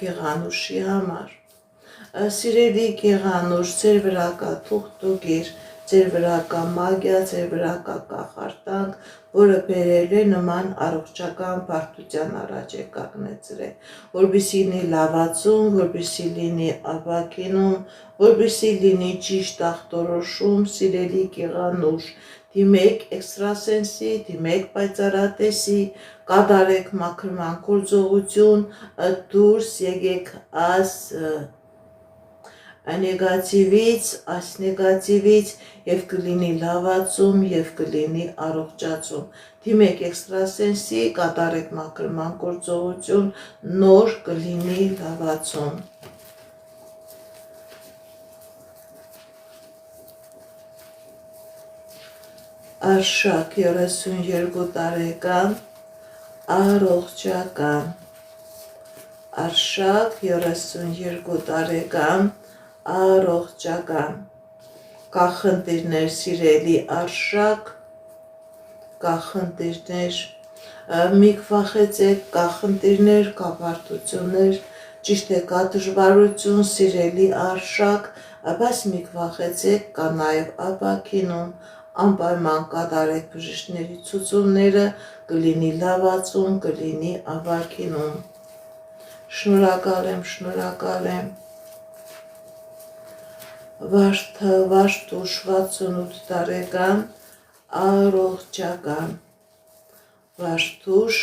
Գեղանուշի համար։ Սիրելի Գեղանուշ, ձեր վրա կա թուղթուկիր, ձեր վրա կա մագիա, ձեր վրա կա կախարդանք, որը բերել է նման առողջական բարդության առաջ է կանգնեցրել, որպեսզի լինի լավացում, որպեսզի լինի ապակինում, որպեսզի լինի ճիշտ ախտորոշում, սիրելի Գեղանուշ, դիմեք էքստրասենսի, դիմեք պայծառատեսի, կատարեք մաքրման գործողություն, դուրս եկեք այս այս նեգատիվից եւ կլինի լավացում եւ կլինի առողջացում։ Դիմեք էքստրասենսի, կատարեք մաքրման գործողություն, նոր կլինի լավացում։ Արշակ 32 տարեկան, առողջական։ Արշակ 32 տարեկան, առողջական։ Կախնդիրներ, սիրելի արշակ, կախնդիրներ, մի կվախեցեք, կախնդիրներ, կապարտություններ, ճիշտ է, կա դժվարություն, սիրելի արշակ, բայց մի կվախեցեք, կա նաև ապակինում, անպայման կատարեք բժիշկների ցուցումները, կլինի լավացում, կլինի ապակինում։ Շնորհակալ եմ։ Վարդուշ 68 տարեկան, առողջական։ Վարդուշ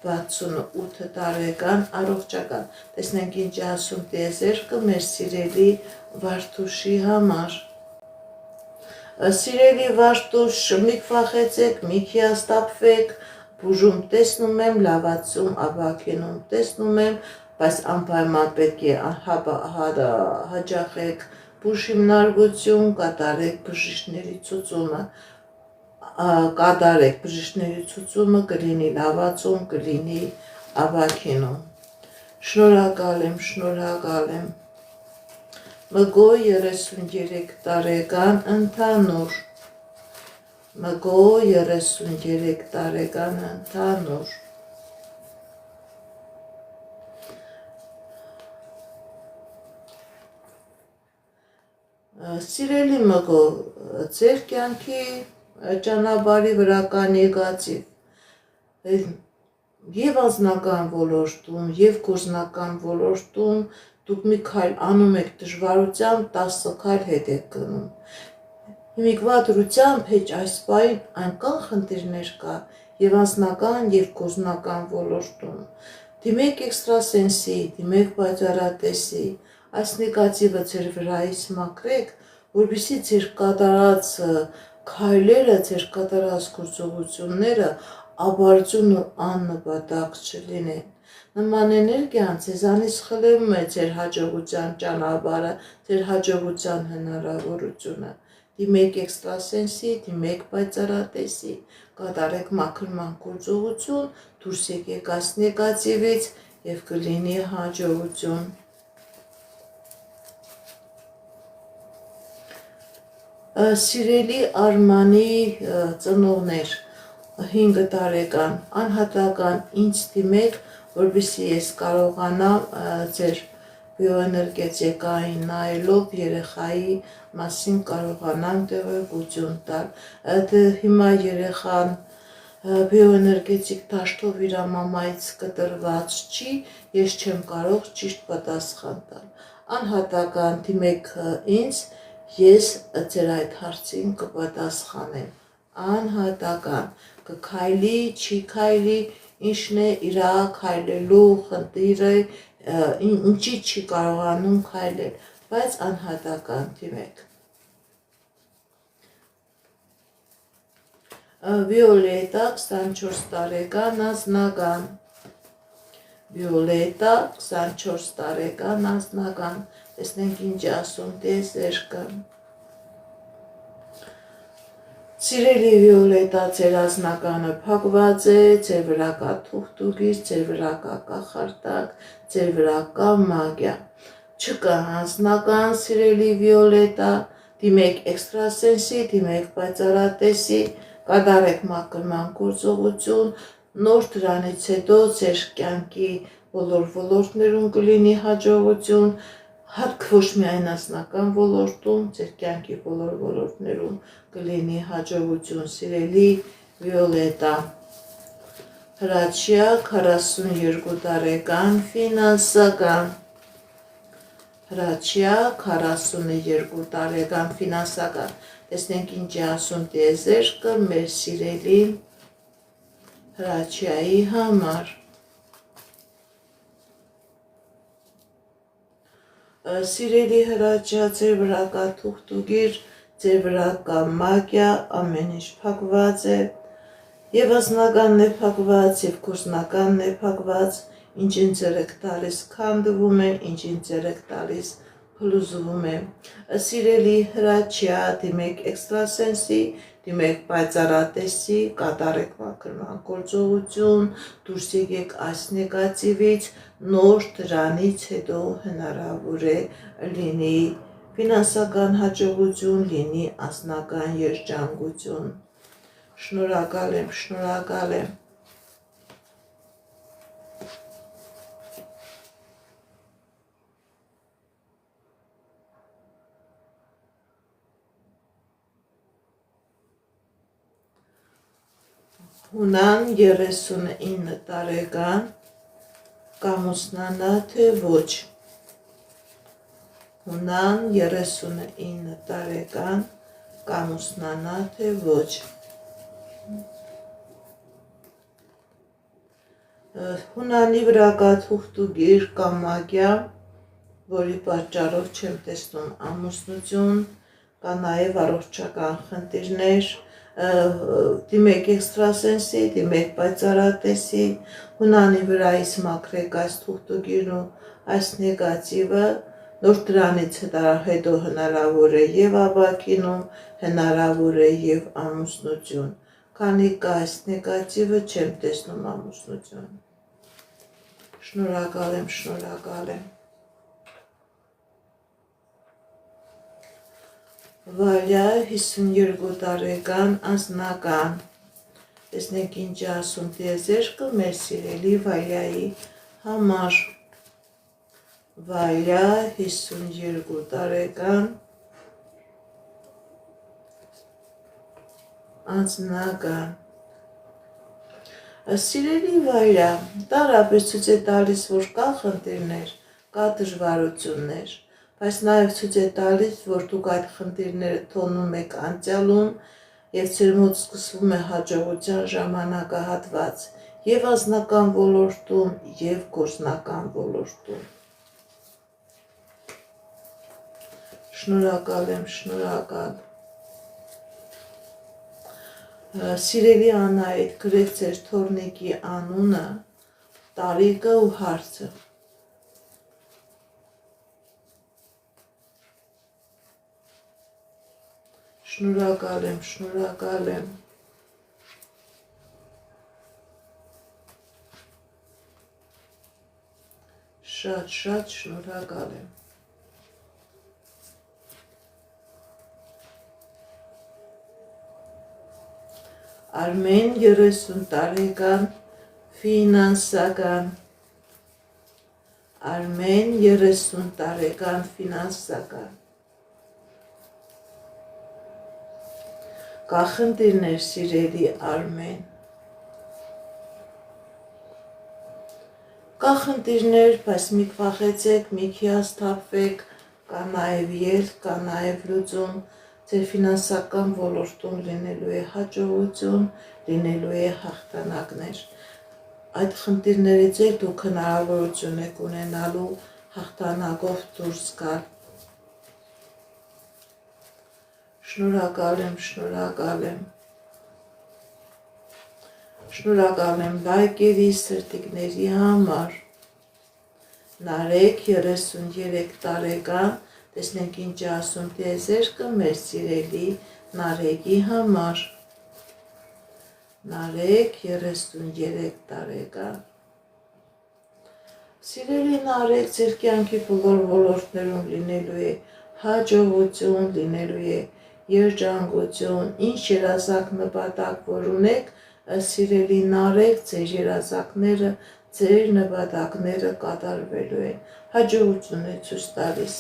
68 տարեկան, առողջական։ Տեսնենք ինչ ասում տիեզերքը մեր սիրելի Վարդուշի համար։ Սիրելի Վարդուշ, մի կվախեցեք, մի հիասթափվեք, բուժում տեսնում եմ, լավացում ապակինում տեսնում եմ, բայց անպայման պետք է հաճախեք բուժհիմնարկություն, կատարեք բժիշկների ցուցումը, կլինի լավացում, կլինի ապակինում։ Շնորհակալ եմ։ Մգո 33 տարեկան, ընդհանուր։ Մգո 33 տարեկան, ընդհանուր։ Սիրելի Մգո, ձեր կյանքի ճանապարհի վրա կա նեգատիվ եւ անձնական ոլորտում, եւ գործնական ոլորտում դուք մի քայլ անում եք դժվարությամբ, 10 քայլ հետ եք գնում։ Հիմիկվա դրությամբ հեչ այս պահին այնքան խնդիրներ կա եւ անձնական եւ գործնական ոլորտում։ Դիմեք էքստրասենսի, դիմեք բաժարատեսի, այս նեգատիվը ձեր վրայից մաքրեք, որպեսզի ձեր կատարած քայլերը, ձեր կատարած գործողությունները աբարձուն ու աննպատակ չլինեն։ Նման էներգիան ձեզանից խլում է ձեր հաջողության ճանապարհը, ձեր հաջողության հնարավորությունը։ Դիմեք էքստրասենսի, դիմեք պայծառատեսի, կատարեք մաքրման գործողություն, դուրս եկեք այս նեգատիվից եւ կլինի հաջողություն։ Սիրելի Արմանի ծնողներ, 5 տարեկան, անհատական ինձ դիմեք, որպեսզի ես կարողանամ ձեր բիոէներգետիկային նայելով երեխայի մասին կարողանամ տեղեկություն տալ։ Հիմա երեխան բիոէներգետիկ դաշտով իր մամայից կտրված չի, ես չեմ կարող ճիշտ պատասխան տալ։ Անհատական դիմեք ինձ, ես ձեր այդ հարցին կպատասխանեմ։ Անհատական կքայլի, չի քայլի, ինչն է իր քայլելու խնդիրը, ինչի չի կարողանում քայլել, բայց անհատական դիմեք։ Վիոլետա 24 տարեկան, անձնական։ Վիոլետա 24 տարեկան, անձնական։ Տեսնենք ինչ ասում տիեզերքը։ Սիրելի Վիոլետա, ձեր անձնականը փակված է, ձեր վրա կա թուղթուկից, ձեր վրա կա կախարդակ, ձեր վրա կա մագիա։ Չկա անձնական, սիրելի Վիոլետա, դիմեք էքստրասենսի, դիմեք պայծառատեսի, կատարեք մաքրման գործողություն, նոր դրանից հետո ձեր կյանքի բոլոր ոլորտներում կլինի հաջողություն, ոչ միայն անձնական ոլորտում, ձեր կյանքի բոլոր ոլորտներում կլինի հաջողություն, սիրելի Վիոլետա։ Հրաչյա 42 տարեկան, ֆինանսական։ Հրաչյա 42 տարեկան, ֆինանսական։ Տեսնենք ինչ է ասում տիեզերքը մեր սիրելի Հրաչյայի համար։ Սիրելի հրաչյա, ձեր վրա կա թուղթուգիր, ձեր վրա կա մագիա, ամեն ինչ փակված է, եւ ազնականն է փակված, եւ գործնականն է փակված, ինչին ձեր եք տալիս քանդվում է, ինչին ձեր եք տալիս փլուզվում է։ Սիրելի հրաչյա, դիմեք էքստրասենսի, դիմեք պայծառատեսի, կատարեք մաքրման գործողություն, դուրս եկեք այս նեգատիվից, նոր դրանից հետո հնարավոր է լինի ֆինանսական հաջողություն, լինի անձնական երջանկություն։ Շնորհակալ եմ, շնորհակալ եմ։ Հունան 39 տարեկան, կամուսնանա թե ոչ։ Հունան 39 տարեկան, կամուսնանա թե ոչ։ Հունանի վրա կա թուղթուգիր կամ մագիա, որի պատճառով չեմ տեսնում ամուսնություն, կա նաև առողջական խնդիրներ, դիմեք էքստրասենսի, դիմեք պայծառատեսի, հունանի վրայից մաքրեք այս թուղթուգիրն ու այս նեգատիվը, նոր դրանից հետո հնարավոր է եւ ավակինում, հնարավոր է եւ ամուսնություն, քանի կա այս նեգատիվը չեմ տեսնում ամուսնություն։ Շնորհակալ եմ, շնորհակալ եմ։ Վալյա 52 տարեկան, անձնական, տեսնենք ինչ ասում տիեզերքը մեր սիրելի Վալյայի համար։ Վալյա 52 տարեկան, անձնական։ Սիրելի Վալյա, տարապես ցույց է տալիս, որ կա խնդիրներ, կա դժվարություններ, բայց նաև ցույց է տալիս, որ դուք այդ խնդիրները թողնում եք անցյալում եւ ձեր մոտ սկսվում է հաջողության ժամանակահատված եւ անձնական ոլորտում եւ գործնական ոլորտում։ Շնորհակալ եմ, շնորհակալ։ Սիրելի Անահիտ, գրեք ձեր թորնիկի անունը, տարիքը ու հարցը։ Շնորհակալ եմ, շնորհակալ եմ։ Շատ շնորհակալ եմ։ Արմեն 30 տարեկան, ֆինանսական։ Արմեն 30 տարեկան, ֆինանսական։ Կա խնդիրներ, սիրելի Արմեն։ Կա խնդիրներ, բայց մի քվախեցեք, մի հիասթափվեք, կա նաև ելք, կա նաև լուծում, ձեր ֆինանսական ոլորտում լինելու է հաջողություն, լինելու է հաղթանակներ։ Այդ խնդիրներից էլ դուք հնարավորություն եք ունենալու հաղթանակով դուրս գալ։ Շնորհակալ եմ, շնորհակալ եմ։ Շնորհակալ եմ լայքերի, սրտիկների համար։ Նարեկ 33 տարեկան, տեսնենք ինչ ասում տիեզերքը մեր սիրելի Նարեկի համար։ Նարեկ 33 տարեկան։ Սիրելի Նարեկ, ձեր կյանքի բոլոր ոլորտներում լինելու է հաջողություն, լինելու է երջանկություն, ինչ երազանք նպատակ որ ունեք, սիրելի Նարեկ, ձեր երազանքները, ձեր նպատակները կատարվելու են, հաջողություն է ցույց տալիս։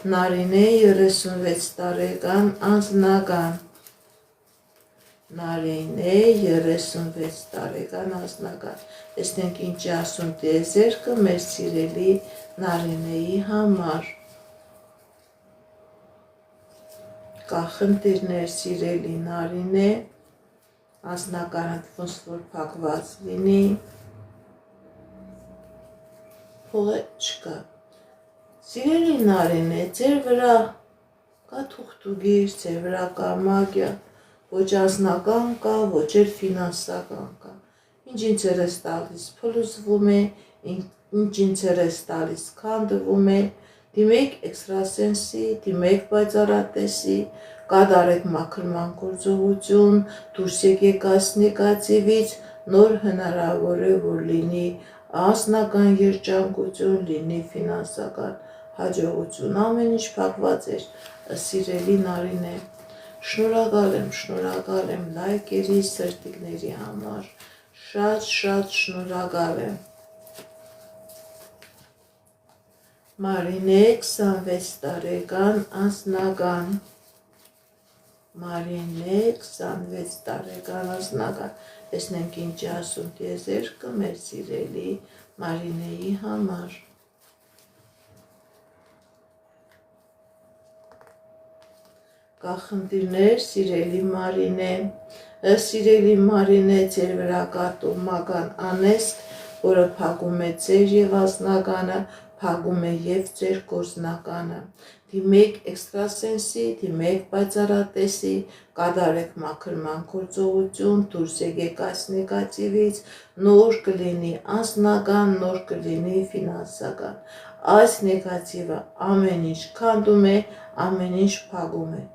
Նարինե 36 տարեկան, անձնական։ Նարինե 36 տարեկան, անձնական։ Տեսնենք ինչ ասում տիեզերքը մեր սիրելի Նարինեի համար։ Կա խնդիրներ, սիրելի Նարինե, անձնականը ոնց որ փակված լինի, փողը չկա։ Սիրելի Նարինե, ձեր վրա կա թուղթուգիր, ձեր վրա կա մագիա, ոչ անձնական կա, ոչ էլ ֆինանսական կա։ Ինչ ինձ ես տալիս փլուզվում է, ինչ ինձ ես տալիս քանդվում է, դիմեք էքստրասենսի, դիմեք պայծառատեսի, կատարեք մաքրման գործողություն, դուրս եկեք այս նեգատիվից, նոր հնարավոր է, որ լինի անձնական երջանկություն, լինի ֆինանսական հաջողություն, ամեն ինչ փակված էր, սիրելի Նարինե, շնորհակալ եմ լայքերի, սրտիկների համար, շատ շնորհակալ եմ։ Մարինե 26 տարեկան անձնական, Մարինե 26 տարեկան անձնական, տեսնենք ինչ ասում տիեզերքը մեր սիրելի Մարինեի համար։ Կա խնդիրներ, սիրելի Մարինե, ձեր վրա կա տոհմական անեսք, որը փակում է ձեր եւ անձնականը, փակում է եւ ձեր գործնականը։ Դիմեք էքստրասենսի, դիմեք պայծառատեսի, կատարեք մաքրման գործողություն, դուրս եկեք այս նեգատիվից, նոր կլինի անձնական, նոր կլինի ֆինանսական։ Այս նեգատիվը ամեն ինչ քանդում է, ամեն ինչ փակում է։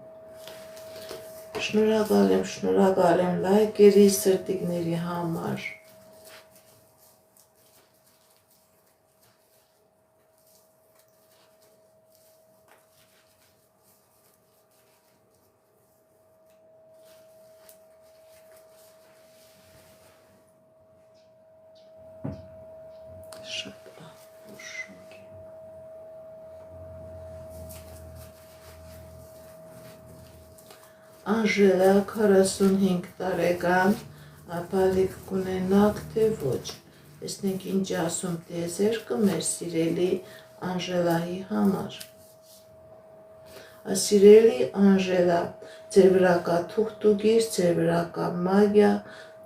Շնորհակալ եմ լայքերի, սրտիկների համար։ Շատ շոկ է։ Անժելա 45 տարեկան, բալիկ կունենաք թե ոչ։ Տեսնենք ինչ ասում տիեզերքը մեր սիրելի Անժելայի համար։ Սիրելի Անժելա, ձեր վրա կա թուղթուգիր, ձեր վրա կա մագիա,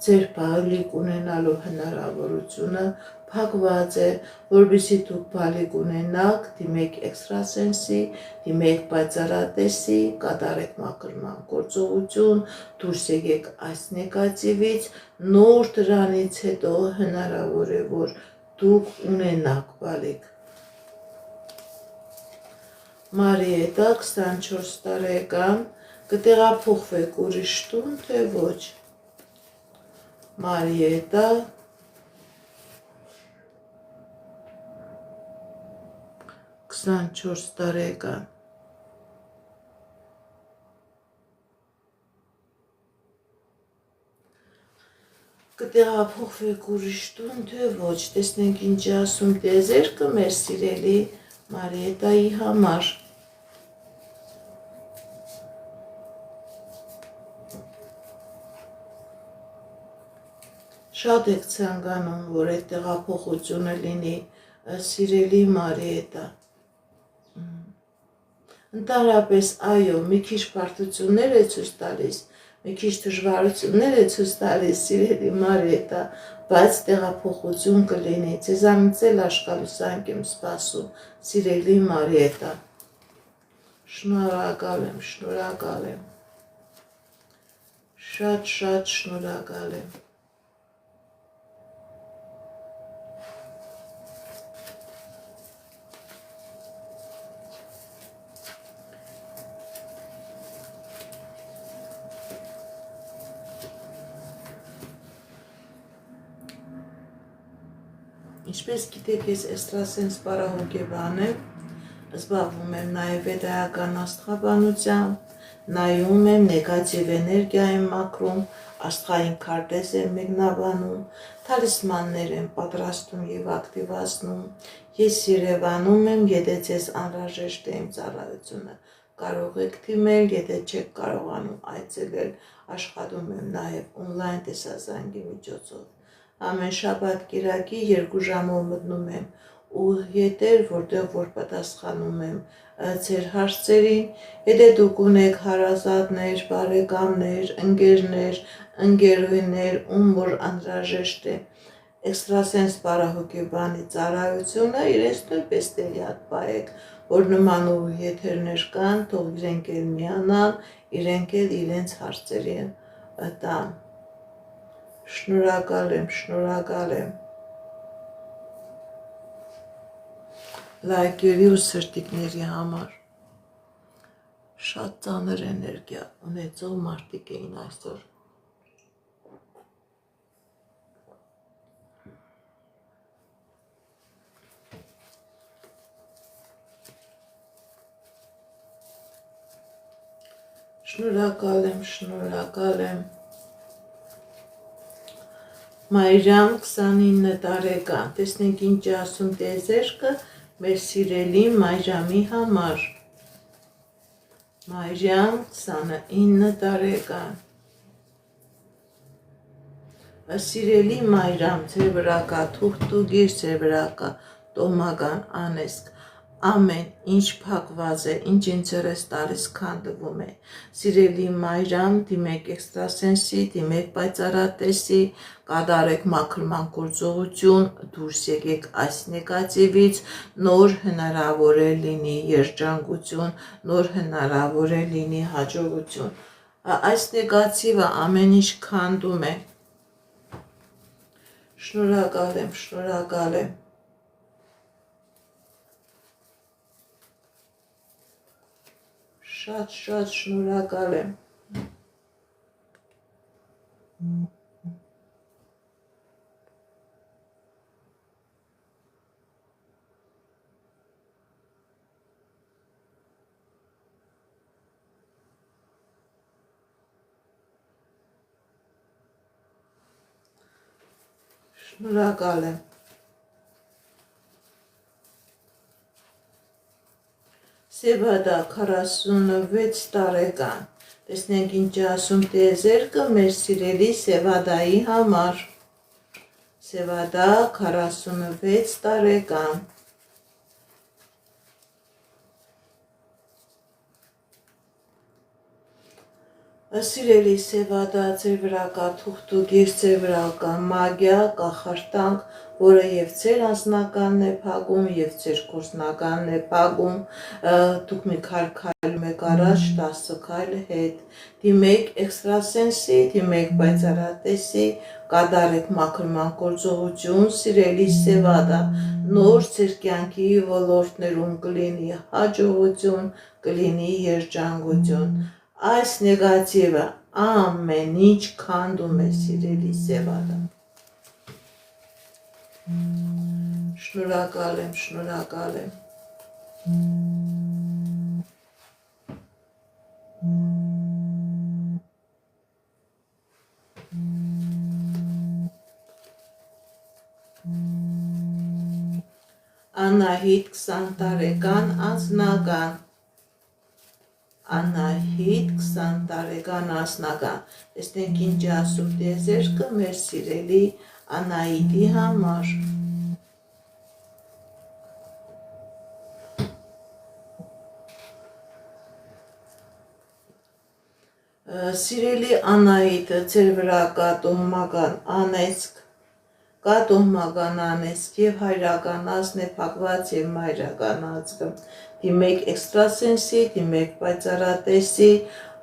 ձեր բալիկ ունենալու հնարավորությունը փակված է, որպեսզի դուք բալիկ ունենաք, դիմեք էքստրասենսի, դիմեք պայծառատեսի, կատարեք մաքրման գործողություն, դուրս եկեք այս նեգատիվից, նոր դրանից հետո հնարավոր է, որ դուք ունենաք բալիկ։ Մարիետա 24 տարեկան, կտեղափոխվեք ուրիշ տուն, թե ոչ։ Մարիետա 24 տարեկան։ Կտեղափոխվեք ուրիշ տուն, թե ոչ, տեսնենք ինչ ասում տիեզերքը մեր սիրելի Մարիետայի համար։ Շատ եք ցանկանում, որ այդ տեղափոխությունը լինի, սիրելի Մարիետա։ Ընդհանրապես, այո, մի քիչ բարդություններ է ցույց տալիս, մի քիչ դժվարություններ է ցույց տալիս, սիրելի Մարիետա, բայց տեղափոխություն կլինի, ձեզանից էլ աշկալուսանք եմ սպասում, սիրելի Մարիետա։ Շնորհակալ եմ։ Շատ շնորհակալ եմ։ Ինչպես գիտեք, ես էքստրասենս պարահոգեբան եմ, զբաղվում եմ նաև վեդայական աստղաբանությամբ, նայում եմ նեգատիվ էներգիա եմ մաքրում, աստղային քարտեզ եմ մեկնաբանում, թալիսմաններ եմ պատրաստում եւ ակտիվացնում, ես Երևանում եմ, եթե ձեզ անհրաժեշտ է իմ ծառայությունը, կարող եք դիմել, եթե չեք կարողանում այցելել, աշխատում եմ նաև on-line տեսազանգի միջոցով։ Ամեն շաբաթ կիրակի 2 ժամով մտնում եմ ու եթեր, որտեղ որ պատասխանում եմ ձեր հարցերին, եթե դուք ունեք հարազատներ, բարեկամներ, ընկերներ, ընկերուհիներ, ում որ անհրաժեշտ է էքստրասենս բարահոգեբանի ծառայությունը իրենց նույնպես տեղյակ պահեք, որ նման ու եթերներ կան, թող իրենք էլ միանան, իրենք էլ իրենց հարցերի տան։ Շնորհակալ եմ։ Լայքերի ու սրտիկների համար շատ ծանր էներգիա ունեցող մարդիկ էին այսօր։ Շնորհակալ եմ։ Մայրամ 29 տարեկան, տեսնենք ինչ ասում տիեզերքը մեր սիրելի Մայրամի համար։ Մայրամ 29 տարեկան։ Սիրելի Մայրամ, ձեր վրա կա թուղթ ու գիր, ձեր վրա կա տոհմական անեծք, ամեն ինչ փակված է, ինչ ինձ ես տալիս քանդվում է։ Սիրելի Մայրամ, դիմեք էքստրասենսի, դիմեք պայծառատեսի, կատարեք մաքրման գործողություն, դուրս եկեք այս նեգատիվից, նոր հնարավոր է լինի երջանկություն, նոր հնարավոր է լինի հաջողություն։ Այս նեգատիվը ամեն ինչ քանդում է։ Շնորհակալ եմ։ Շատ շնորհակալ եմ։ Սևադա 46 տարեկան, տեսնենք ինչ ասում տիեզերքը մեր սիրելի Սևադայի համար։ Սևադա 46 տարեկան։ Սիրելի Սևադա, ձեր վրա կա թուղթ ու գիր, ձեր վրա կա մագիա, կախարդանք, որը եւ ձեր անձնականն է փակում, եւ ձեր գործնականն է փակում, դուք մի քայլում եք առաջ, 10 քայլ հետ, դիմեք էքստրասենսի, դիմեք պայծառատեսի, կատարեք մաքրման գործողություն, սիրելի Սևադա, նոր ձեր կյանքի ոլորտներում կլինի հաջողություն, կլինի երջանկություն։ Այս նեգատիվը ամեն ինչ քանդում է, սիրելի Սևադա։ Շնորհակալ եմ։ Անահիտ 20 տարեկան անձնական։ Անահիտ 20 տարեկան անձնական, տեսնենք ինչ ասում տիեզերքը մեր սիրելի Անահիտի համար։ Սիրելի Անահիտը, ձեր վրա կա տոհմական անեծք, եւ հայրական ազն է փակված եւ մայրական ազգը։ Դիմեք էքստրասենսի, դիմեք պայծառատեսի,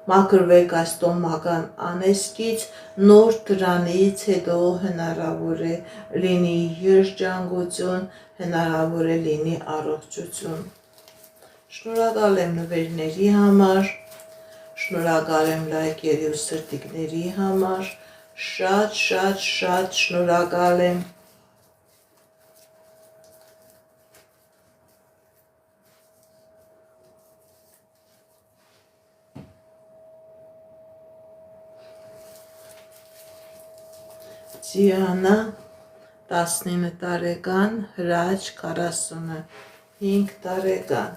մաքրվեք այս տոհմական անեծքից, նոր դրանից հետո հնարավոր է լինի երջանկություն, հնարավոր է լինի առողջություն։ Շնորհակալ եմ նվերների համար, շնորհակալ եմ լայքերի ու սրտիկների համար, շատ շնորհակալ եմ։ Դիանա 19 տարեկան, Հրաչ 45 տարեկան,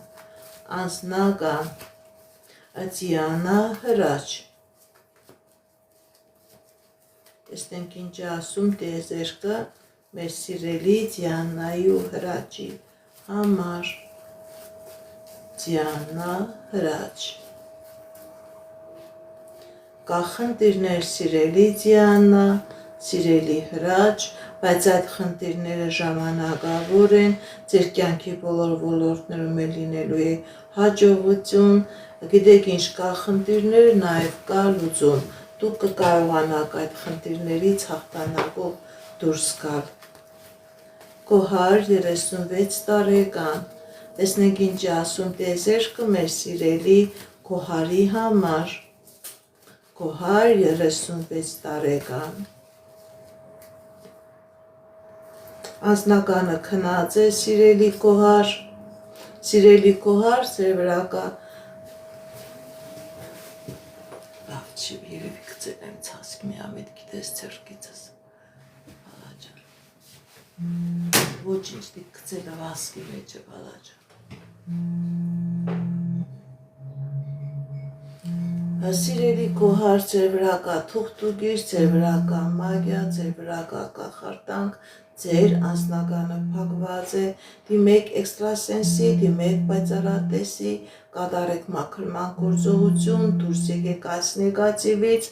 անձնական, Դիանա Հրաչ։ Տեսնենք ինչ ասում տիեզերքը մեր սիրելի Դիանայի ու Հրաչի համար։ Դիանա Հրաչ։ Կախնդիրներ, սիրելի Դիանա, սիրելի հրաչ, բայց այդ խնդիրները ժամանակավոր են, ձեր կյանքի բոլոր ոլորտներում էլ լինելու է հաջողություն, գիտեք ինչ կա խնդիրներ, նաև կա լուծում, դուք կկարողանաք այդ խնդիրներից հաղթանակով դուրս գալ։ Կոհար 36 տարեկան, տեսնենք ինչ ասում տիեզերքը մեր սիրելի Կոհարի համար, Կոհար 36 տարեկան, անձնականը քնած է սիրելի Կոհար, ձեր վրա կա լավ չի, երևի գծել եմ ցասկ մի ամիտ գիտես ցերկիցս, բալաջան, ոչինչ դիք գծել վասկի մեջ է բալաջան, սիրելի Կոհար, ձեր վրա կա թուղթուգիր, ձեր վրա կա մագիա, ձեր վրա կա կախարդանք, ձեր անձնականը փակված է, դիմեք էքստրասենսի, դիմեք պայծառատեսի, կատարեք մաքրման գործողություն, դուրս եկեք այս նեգատիվից,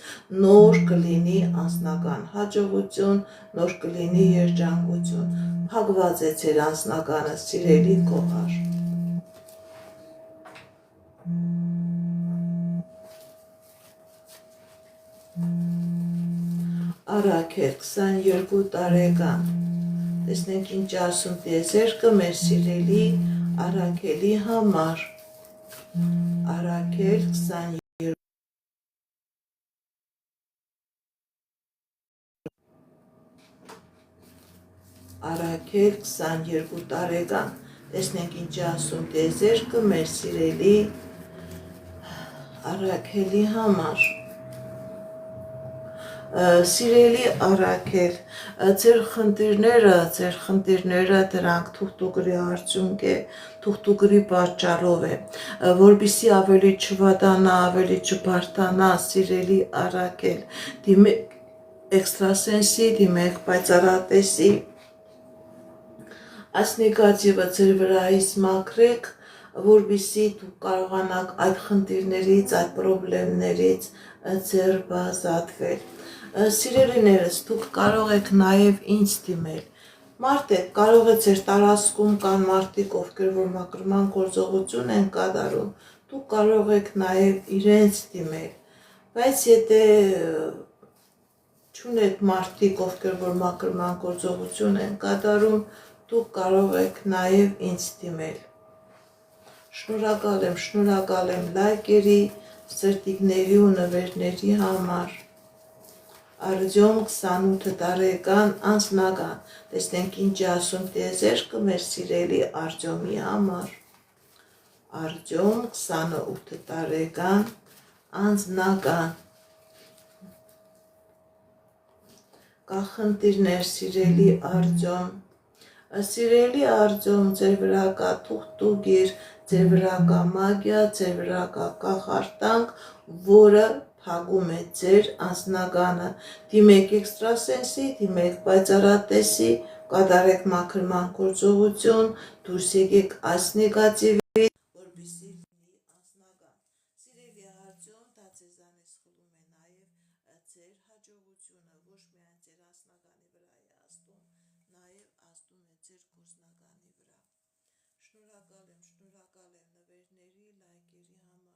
նոր կլինի անձնական հաջողություն, նոր կլինի երջանկություն, փակված է ձեր անձնականը սիրելի Կոհար։ Արաքել 22 տարեկան, տեսնենք ինչ ասում տիեզերքը մեր սիրելի Արաքելի համար, Արաքել 22 Արաքել 22 տարեկան, տեսնենք ինչ ասում տիեզերքը մեր սիրելի Արաքելի համար, սիրելի Արաքել, ձեր խնդիրները դրանք թուղթուգրի արդյունք է, թուղթուգրի պատճառով է, որպեսզի ավելի չվատանա, ավելի չբարդանա, սիրելի Արաքել, դիմեք էքստրասենսի, դիմեք պայծառատեսի, այս նեգատիվը ձեր վրայից մաքրեք, որպեսզի դուք կարողանաք այդ խնդիրներից, այդ պրոբլեմներից ձերբազատվել։ Սիրելիներս, դուք կարող եք նաև ինձ դիմել։ Մարդիկ կարող է ձեր տարածքում կան մարդիկ, ովքեր որ մաքրման գործողություն են կատարում, դուք կարող եք նաև իրենց դիմել։ Բայց եթե չունեք մարդիկ, ովքեր որ մաքրման գործողություն են կատարում, դուք կարող եք նաև ինձ դիմել։ Շնորհակալ եմ լայքերի, սրտիկների ու նվերների համար։ Արտյոմ 28 տարեկան անձնական, տեսնենք ինչ ասում տիեզերքը մեր սիրելի Արտյոմի համար, Արտյոմ 28 տարեկան անձնական, կա խնդիրներ սիրելի Արտյոմ, ձեր վրա կա թուղթուգիր, ձեր վրա կա մագիա, ձեր վրա կա կախարդանք, որը փակում է ձեր անձնականը, դիմեք էքստրասենսի, դիմեք պայծառատեսի, կատարեք մաքրման գործողություն, դուրս եկեք այս նեգատիվից, որպեսզի լինի անձնական։ Սիրելի Արտյոմ, դա ձեզանից խլում է նաև ձեր հաջողությունը, ոչ միայն ձեր անձնականի վրա է ազդում, նաև ազդում է ձեր գործնականի վրա։ Շնորհակալ եմ նվերների, լայքերի համար,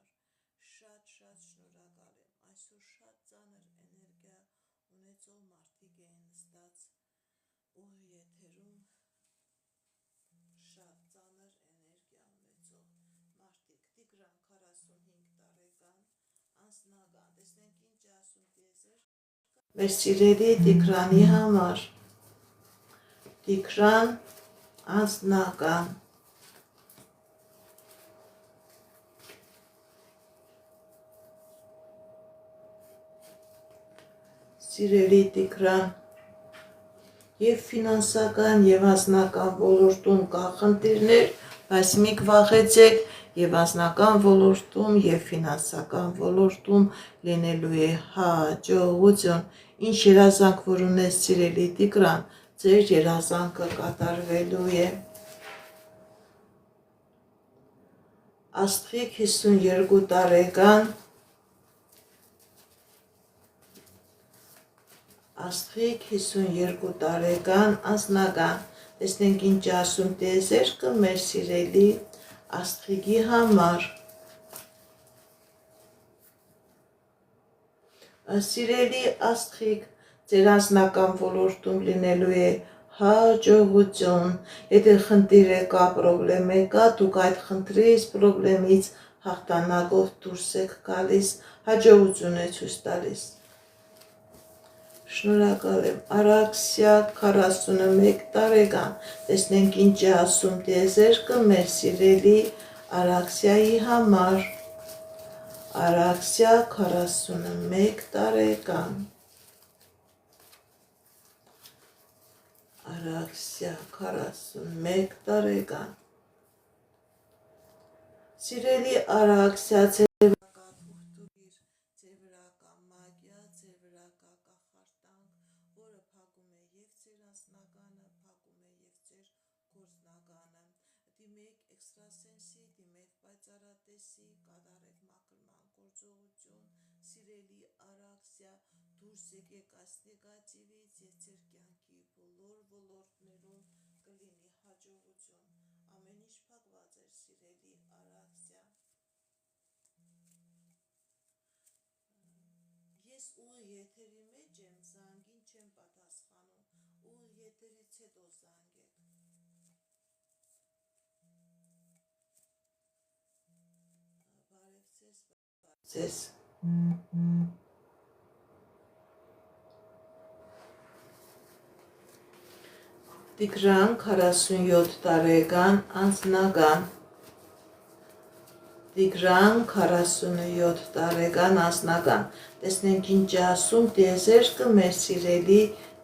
շատ շնորհակալ եմ, այսօր շատ ծանր էներգիա ունեցող մարդիկ էին նստած ու եթերում, շատ ծանր էներգիա ունեցող մարդիկ, Տիգրան 45 տարեկան, անձնական, տեսնենք ինչ ասում տիեզեր, մեր սիրելի Տիգրանի համար, Տիգրան անձնական, սիրելի Տիգրան, և ֆինանսական, և անձնական ոլորտում կա խնդիրներ, բայց մի վախեցեք, և անձնական ոլորտում, և ֆինանսական ոլորտում լինելու է հաջողություն, ինչ երազանք որ ունես սիրելի Տիգրան, ձեր երազանքը կատարվելու է։ Աստղիկ 52 տարեկան, Աստղիկ 52 տարեկան անձնական, տեսնենք ինչ ասում տիեզերքը մեր սիրելի աստղիկի համար։ Սիրելի աստղիկ, ձեր անձնական ոլորտում լինելու է հաջողություն, եթե խնդիր կա, պրոբլեմ կա, դուք այդ խնդրից, պրոբլեմից հաղթանակով դուրս եք գալիս, հաջողություն է ցույց տալիս։ Շնորհակալ եմ, Արաքսիա 41 տարեկան, տեսնենք ինչ է ասում տիեզերքը մեր սիրելի Արաքսիայի համար։ Արաքսիա 41 տարեկան, Արաքսիա 41 տարեկան, սիրելի Արաքսիա, ձեր վրա կա մագիա, ձեր վրա կա կախարդանք, որը փակում է և ձեր անձնականը, փակում է և ձեր գործնականը, դիմեք էքստրասենսի, դիմեք պայծառատեսի, կատարեք մաքրման գործողություն, սիրելի Արաքսիա, դուրս եկեք այս նեգատիվից և ձեր կյանքի բոլոր ոլորտներում կլինի հաջողություն, ամեն ինչ փակված էր, սիրելի Արաքսիա։ Ես ուղի եթերի մեջ եմ, զանգին չեմ պատասխանում, ուղի եթերից հետո զանգեք։ Բարև ձեզ։ Տիգրան 47 տարեկան անձնական, Տիգրան 47 տարեկան անձնական, տեսնենք ինչ է ասում տիեզերքը մեր սիրելի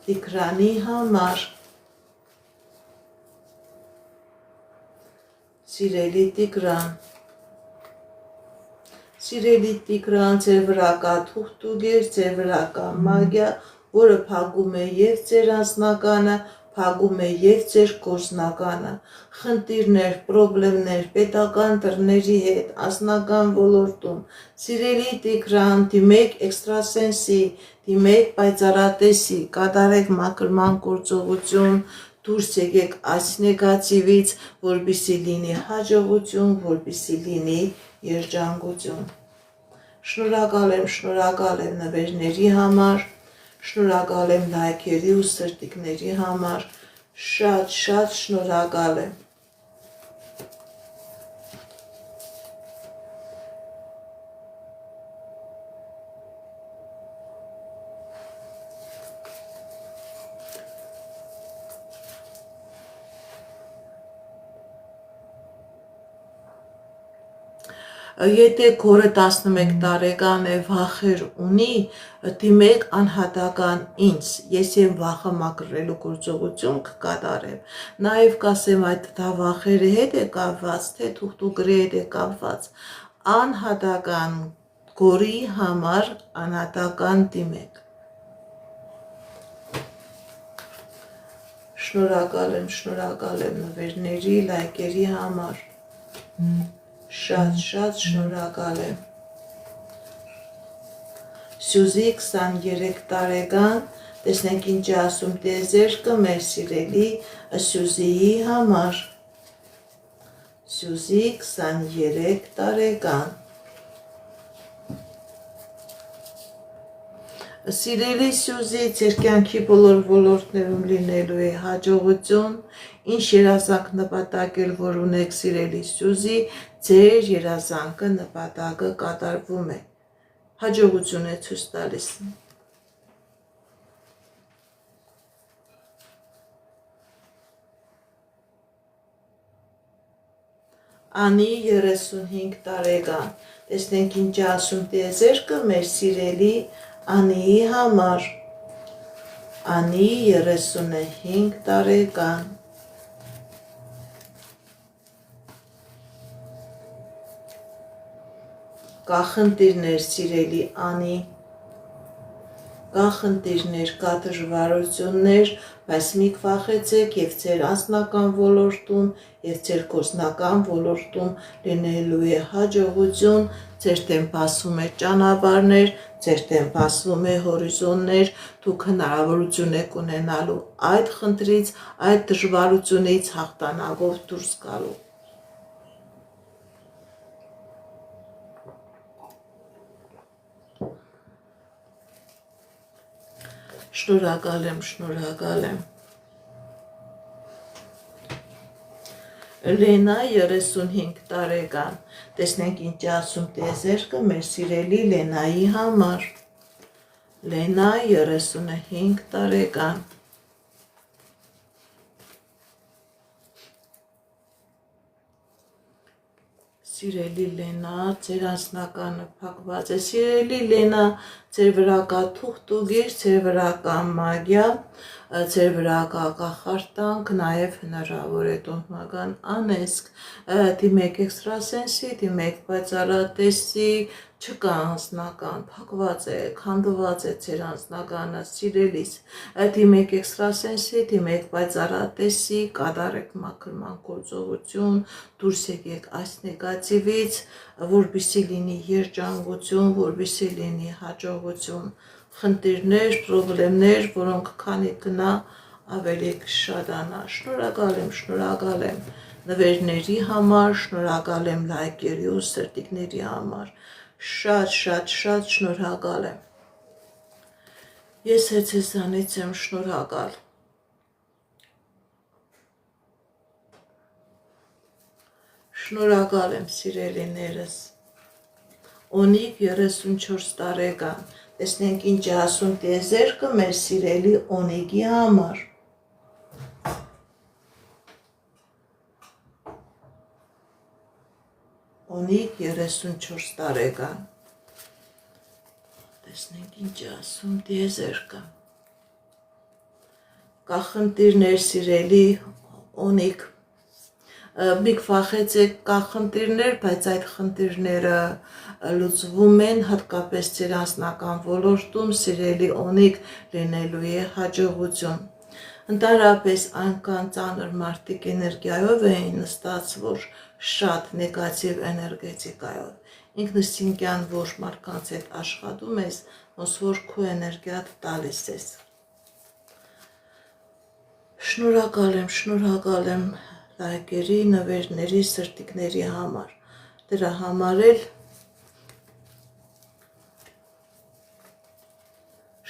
Տիգրանի համար։ Սիրելի Տիգրան, ձեր վրա կա թուղթուգիր, ձեր վրա կա մագիա, որը փակում է և ձեր անձնականը, փակում է և ձեր գործնականը, խնդիրներ, պրոբլեմներ, պետական դռների հետ, անձնական ոլորտում, սիրելի Տիգրան, դիմեք էքստրասենսի, դիմեք պայծառատեսի, կատարեք մաքրման գործողություն, դուրս եկեք այս նեգատիվից, որպեսզի լինի հաջողություն, որպեսզի լինի երջանկություն։ Շնորհակալ եմ նվերների համար, շնորհակալ եմ լայքերի ու սրտիկների համար, շատ շնորհակալ եմ։ Եթե քորը 11 տարեկան է, վախեր ունի, դիմեք անհատական ինձ, ես եմ վախը մաքրելու գործողություն կկատարեմ, նաև կասեմ այդ վախերի հետ է կապված, թե թուղթուգրի հետ է կապված, անհատական գորի համար անհատական դիմեք։ Շնորհակալ եմ նվերների, լայքերի համար, շատ շնորհակալ եմ։ Սյուզի 23 տարեկան, տեսնենք ինչ է ասում տիեզերքը մեր սիրելի Սյուզիի համար։ Սյուզի 23 տարեկան, սիրելի Սյուզի, ձեր կյանքի բոլոր ոլորտներում լինելու է հաջողություն, ինչ երազանք նպատակել, որ ունեք սիրելի Սյուզի, ձեր երազանքը նպատակը կատարվում է, հաջողություն է ցույց տալիս։ Անի 35 տարեկան, տեսնենք ինչ է ասում տիեզերքը մեր սիրելի Անիի համար։ Անի 35 տարեկան, կա խնդիրներ սիրելի Անի, կա խնդիրներ, կա դժվարություններ, բայց մի քվախեցեք եւ ձեր անձնական ոլորտում եւ ձեր գործնական ոլորտում լինելու է հաջողություն, ձեր դեմ բացվում է ճանապարհներ, ձեր դեմ բացվում է հորիզոններ, դուք հնարավորություն եք ունենալու այդ խնդրից, այդ դժվարությունից հաղթանակով դուրս գալու։ Շնորհակալ եմ։ Լենա 35 տարեկան, տեսնենք ինչ ասում տիեզերքը մեր սիրելի Լենայի համար։ Լենա 35 տարեկան։ Սիրելի Լենա, ձեր անձնականը փակված է։ Սիրելի Լենա, ձեր վրա կա թուղթուգիր, ձեր վրա կա մագիա, ձեր վրա կա կախարդանք, նաև հնարավոր է տոհմական անեսք, դիմեք էքստրասենսի, դիմեք պայծառատեսի, չկա անձնական, փակված է, քանդված է ձեր անձնականը, սիրելիս, դիմեք էքստրասենսի, դիմեք պայծառատեսի, կատարեք մաքրման գործողություն, դուրս եկեք այս նեգատիվից, որպեսզի լինի երջանկություն, որպեսզի լինի հաջողություն, խնդիրներ, խնդիրներ, որոնք քանի գնա ավելի կշատանա։ Շնորհակալ եմ նվերների համար, շնորհակալ եմ լայքերի ու սրտիկների համար, շատ շնորհակալ եմ։ Ես ձեզանից եմ շնորհակալ։ Շնորհակալ եմ սիրելիներս։ Օնիկ 34 տարեկան, տեսնենք ինչ ասում տիեզերքը մեր սիրելի Օնիկի համար։ Օնիկ 34 տարեկան, տեսնենք ինչ ասում տիեզերքը։ Կա խնդիրներ սիրելի Օնիկ, մի քվախեցեք, կա խնդիրներ, բայց այդ խնդիրները լուծվում են, հատկապես ձեր անձնական ոլորտում, սիրելի Օնիկ, լինելու է հաջողություն։ Ընդհանրապես այնքան ծանր մարդիկ էներգիայով էին նստած, որ շատ նեգատիվ էներգետիկայով։ Ինքնըստինքյան, որ մարդկանց հետ աշխատում ես, ոնց որ քո էներգիատ տալիս ես։ Շնորհակալ եմ լայքերի, նվերների, սրտիկների համար։ Դրա համար էլ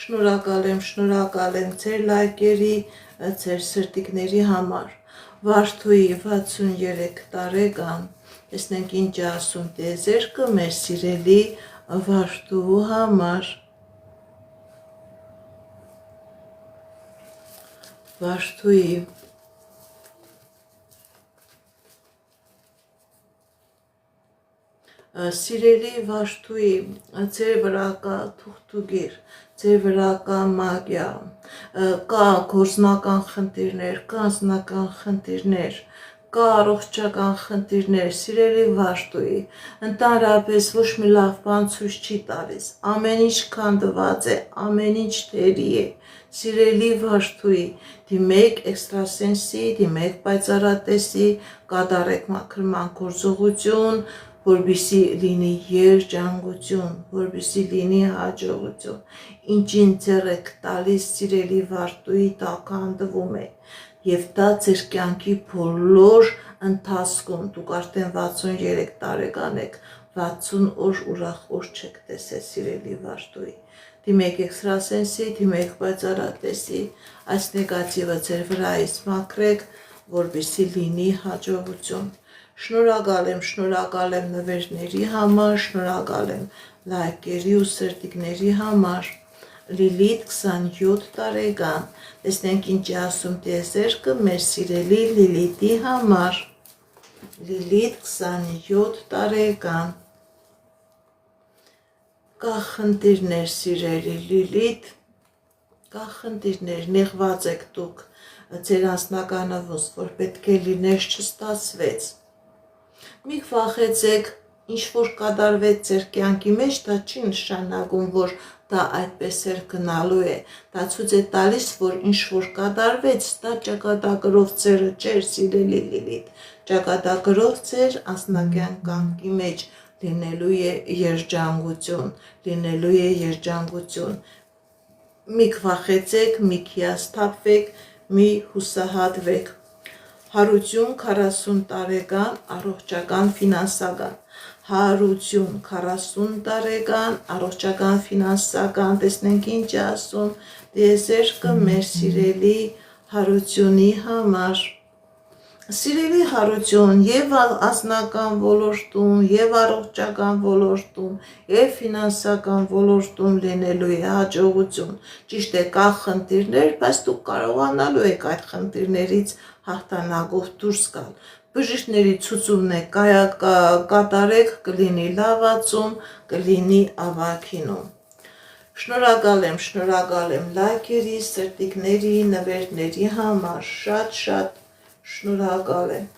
շնորհակալ եմ ձեր լայքերի, ձեր սրտիկների համար։ Վարդուի 63 տարեկան, տեսնենք ինչ ասում տիեզերքը մեր սիրելի Վարդու համար։ Վարդուի Սիրելի Վարդուի, ձեր վրա կա թուղթուգիր, ձեր վրա կա մագիա, կա գործնական խնդիրներ, կա անձնական խնդիրներ, կա առողջական խնդիրներ, սիրելի Վարդուի, ընդհանրապես ոչ մի լավ բան ցույց չի տալիս, ամեն ինչ քանդված է, ամեն ինչ թերի է, սիրելի Վարդուի, դիմեք էքստրասենսի, դիմեք պայծառատեսի, կատարեք մաքրման գործողություն, որպեսզի լինի երջանկություն, որպեսզի լինի հաջողություն, ինչին ձեռ եք տալիս սիրելի Վարդուի դա քանդվում է, եւ դա ձեր կյանքի բոլոր ընթացքում, դուք արդեն 63 տարեկան եք, 60 օր ուրախ օր չեք տեսել սիրելի Վարդուի, դիմեք էքստրասենսի, դիմեք պայծառատեսի, այս նեգատիվը ձեր վրայից մաքրեք, որպեսզի լինի հաջողություն։ Շնորհակալ եմ նվերների համար, շնորհակալ եմ լայքերի ու սրտիկների համար։ Լիլիթ 27 տարեկան, տեսնենք ինչ ասում տիեզերքը մեր սիրելի Լիլիթի համար։ Լիլիթ 27 տարեկան, կա խնդիրներ սիրելի Լիլիթ, կա խնդիրներ, նեղված եք դուք, ձեր անձնականը ոնց որ պետք է լիներ չստացվեց։ Մի վախեցեք, ինչ որ կատարվեց ձեր կյանքի մեջ, դա չի նշանակում, որ դա այդպես էլ գնալու է, դա ցույց է տալիս, որ ինչ որ կատարվեց, դա ճակատագրով ծերը չէր, սիրելի Լիլիթ, ճակատագրով ծեր անձնական կյանքի մեջ լինելու է երջանկություն, լինելու է երջանկություն, մի քվախեցեք, մի հիասթափվեք, մի հուսահատվեք, հարություն 40 տարեկան առողջական ֆինանսական, հարություն 40 տարեկան առողջական ֆինանսական, տեսնենք ինչ է ասում դիեզերքը մեր սիրելի հարությունի համար, սիրելի հարություն եւ անձնական ոլորտում, եւ առողջական ոլորտում, եւ ֆինանսական ոլորտում լինելու է հաջողություն, ճիշտ է կա խնդիրներ, բայց դուք կարողանալու եք այդ խնդիրներից հաղթանակով դուրս գալ, բժիշկների ցուցումն է կատարեք, կլինի լավացում, կլինի ավագինում, շնորհակալ եմ լայքերի, սրտիկների, նվերների համար, շատ շնորհակալ եմ,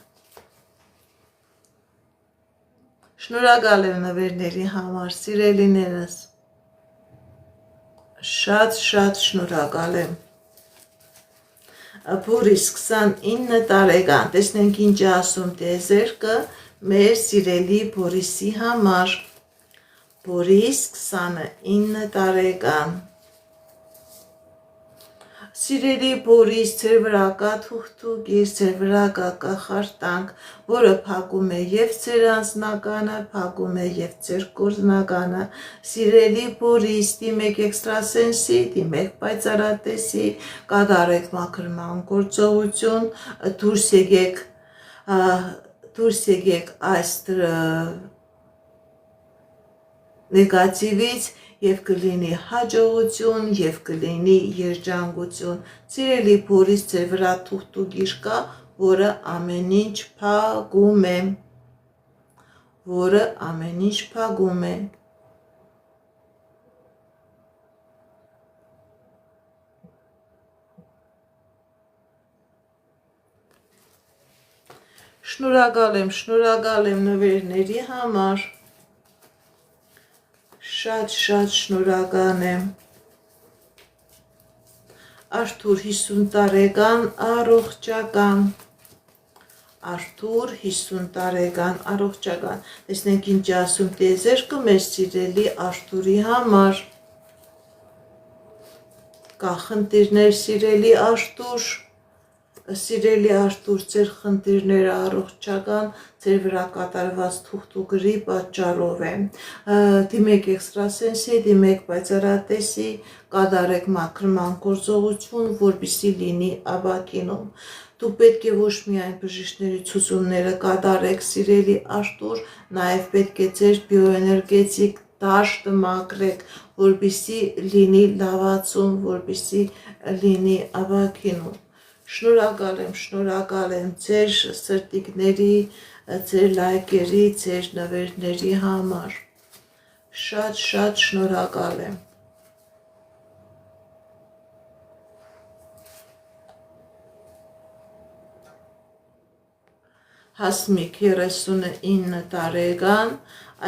շնորհակալ եմ նվերների համար, սիրելիներս, շատ շնորհակալ եմ, Բորիս 29 տարեկան, տեսնենք ինչ է ասում տիեզերքը մեր սիրելի Բորիսի համար, Բորիս 29 տարեկան, սիրելի Բորիս, ձեր վրա կա թուղթուկիր, ձեր վրա կա կախարդանք, որը փակում է եւ ձեր անձնականը, փակում է եւ ձեր գործնականը, սիրելի Բորիս, դիմեք էքստրասենսի, դիմեք պայծառատեսի, կատարեք մաքրման գործողություն, դուրս եկեք այս նեգատիվից եւ կլինի հաջողություն եւ կլինի երջանկություն, սիրելի Բորիս, ձեր վրա թուղթուկիր կա, որը ամեն ինչ փակում է, Շնորհակալ եմ նվերների համար, շատ շնորհակալ եմ, Արթուր 50 տարեկան առողջական, Արթուր 50 տարեկան առողջական, տեսնենք ինչ ասում տիեզերքը մեր սիրելի Արթուրի համար, կա խնդիրներ սիրելի Արթուր, ձեր խնդիրները առողջական, ձեր վրա կատարված թուղթուկրի պատճառով է, դիմեք էքստրասենսի, դիմեք պայծառատեսի, կատարեք մաքրման գործողություն, որպեսզի լինի ավագինում, դուք պետք է ոչ միայն բժիշկների ցուցումները կատարեք, սիրելի Արթուր, նաև պետք է ձեր բիոէներգետիկ դաշտը մաքրեք, որպեսզի լինի լավացում, որպեսզի լինի ավագինում, շնորհակալ եմ ձեր սրտիկների, ձեր լայքերի, ձեր նվերների համար, շատ շնորհակալ եմ, Հասմիկ 39 տարեկան,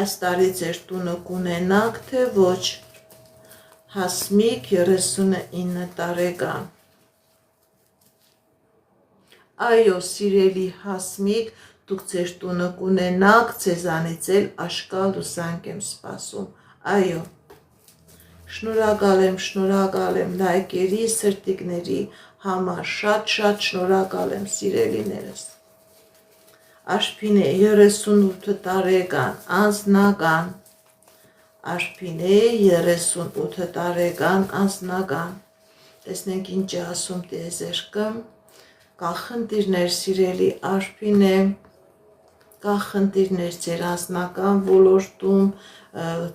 այս տարի ձեր տունը կունենաք, թե ոչ, Հասմիկ 39 տարեկան, այո, սիրելի Հասմիկ, դուք ձեր տունը կունենաք, ձեզանից էլ աշկալ լուսանք եմ սպասում, այո, շնորհակալ եմ լայքերի, սրտիկների համար, շատ շնորհակալ եմ սիրելիներս, Արփինե 38 տարեկան, անձնական, Արփինե 38 տարեկան, անձնական, տեսնենք ինչ է ասում տիեզերքը, կա խնդիրներ սիրելի Արփինե, կա խնդիրներ ձեր անձնական ոլորտում,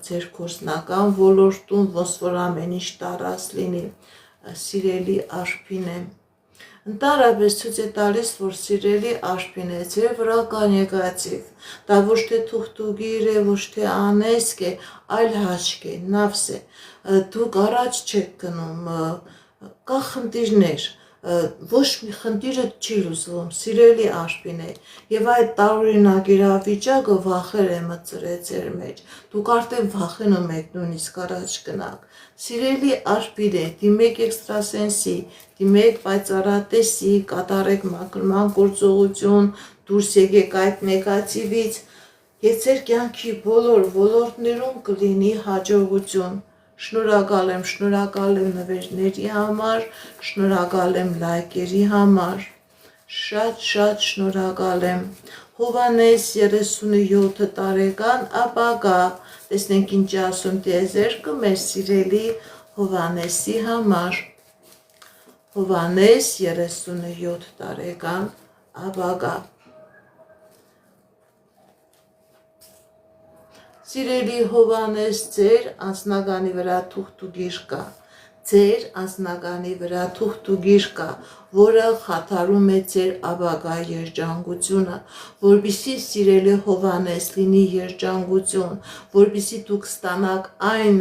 ձեր գործնական ոլորտում, ոնց որ ամեն ինչ տարած լինի, սիրելի Արփինե, ընդհանրապես ցույց է տալիս, որ սիրելի Արփինե, ձեր վրա կա նեգատիվ, դա ոչ թե թուղթուկիր է, ոչ թե անեծք է, այլ հաճք է, նավս է, դուք առաջ չեք գնում, կա խնդիրներ, ոչ մի խնդիրը չի լուծվում, սիրելի աղբիներ, եւ այդ տարօրինակ իրավիճակը վախեր է մտցրել ձեր մեջ։ Դուք արդեն վախենում եք նույնիսկ առաջ գնաք։ Սիրելի աղբիներ, դիմեք էքստրասենսի, դիմեք պայծառատեսի, կատարեք մաքրման գործողություն, դուրս եկեք այդ նեգատիվից, եւ ձեր կյանքի բոլոր ոլորտներում կլինի հաջողություն։ Շնորհակալ եմ նվերների համար, շնորհակալ եմ լայքերի համար, շատ շնորհակալ եմ։ Հովհաննես 37 տարեկան ապագա, տեսնենք ինչ ասում տիեզերքը մեր սիրելի Հովհաննեսի համար։ Հովհաննես 37 տարեկան ապագա։ Սիրելի Հովհաննես, ձեր անձնագանի վրա թուղթուգիր կա, ձեր անձնագանի վրա թուղթուգիր կա, որը խաթարում է ձեր ապագա երջանկությունը, որպեսզի սիրելի Հովհաննես լինի երջանկություն, որպեսզի դուք ստանաք այն,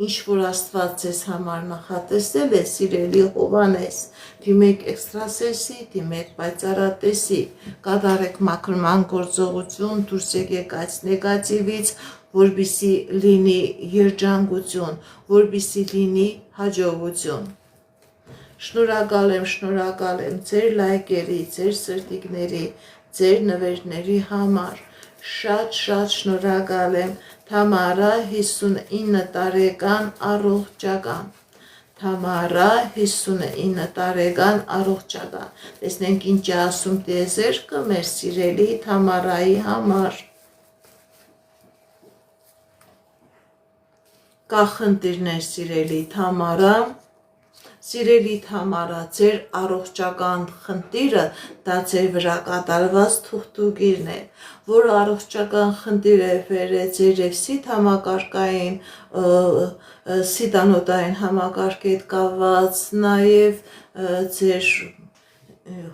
ինչ որ Աստված ձեզ համար նախատեսել է, սիրելի Հովհաննես, դիմեք էքստրասենսի, դիմեք պայծառատեսի, կատարեք մաքրման գործողություն, դուրս եկեք այս նեգատիվից, որպեսզի լինի երջանկություն, որպեսզի լինի հաջողություն։ Շնորհակալ եմ ձեր լայքերի, ձեր սրտիկների, ձեր նվերների համար, շատ շնորհակալ եմ։ Թամարա 59 տարեկան առողջական, Թամարա 59 տարեկան առողջական, տեսնենք ինչ է ասում տիեզերքը մեր սիրելի Թամարայի համար։ Կա խնդիրներ, սիրելի Թամարա, սիրելի Թամարա, ձեր առողջական խնդիրը դա ձեր վրա կատարված թուղթուգիրն է, որ առողջական խնդիր է բերել ձեր եւ սիտ համակարգային, սիտանոդային համակարգի հետ կապված, նաեւ ձեր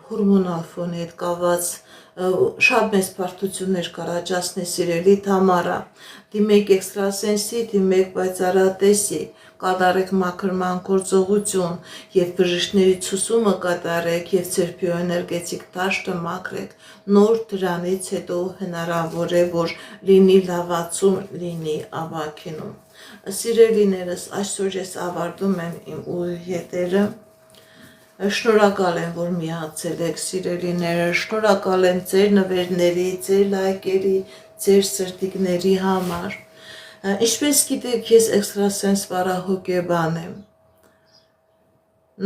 հորմոնալ ֆոնի հետ կապված շատ մեծ բարդություններ կառաջացնի, սիրելի Թամարա։ Դիմեք էքստրասենսի, դիմեք պայծառատեսի, կատարեք մաքրման գործողություն եւ բժիշկների ցուսումը կատարեք եւ ձեր բիոէներգետիկ դաշտը մաքրեք։ Նոր դրանից հետո հնարավոր է, որ լինի լավացում, լինի ավագինում։ Սիրելիներս, այսօր ես ավարտում եմ իմ ուղիղետերը։ Շնորհակալ եմ, որ միացել եք, սիրելիները, շնորհակալ եմ ձեր նվերների, ձեր լայքերի, ձեր սրտիկների համար։ Ինչպես գիտեք, ես էքստրասենս վարահոգեբան եմ։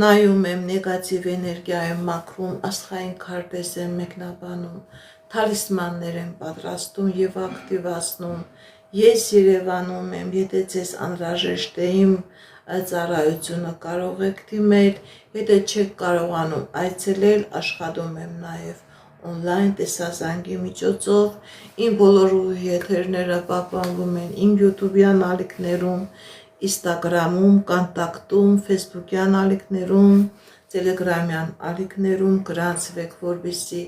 Նայում եմ նեգատիվ էներգիայում մաքրում, աստղային քարտեզ եմ մեկնաբանում, թալիսմաններ եմ պատրաստում եւ ակտիվացնում։ Ես Երևանում եմ, եթե ձեզ անհրաժեշտ է իմ ծառայությունը կարող եք դիմել, եթե չեք կարողանում այցելել, աշխատում եմ նաև on-line տեսազանգի միջոցով, իմ բոլոր եթերները պահպանվում են իմ YouTube-յան ալիքներում, Instagram-ում, Կոնտակտում, Facebook-յան ալիքներում, Telegram-յան ալիքներում, գրանցվեք, որպեսզի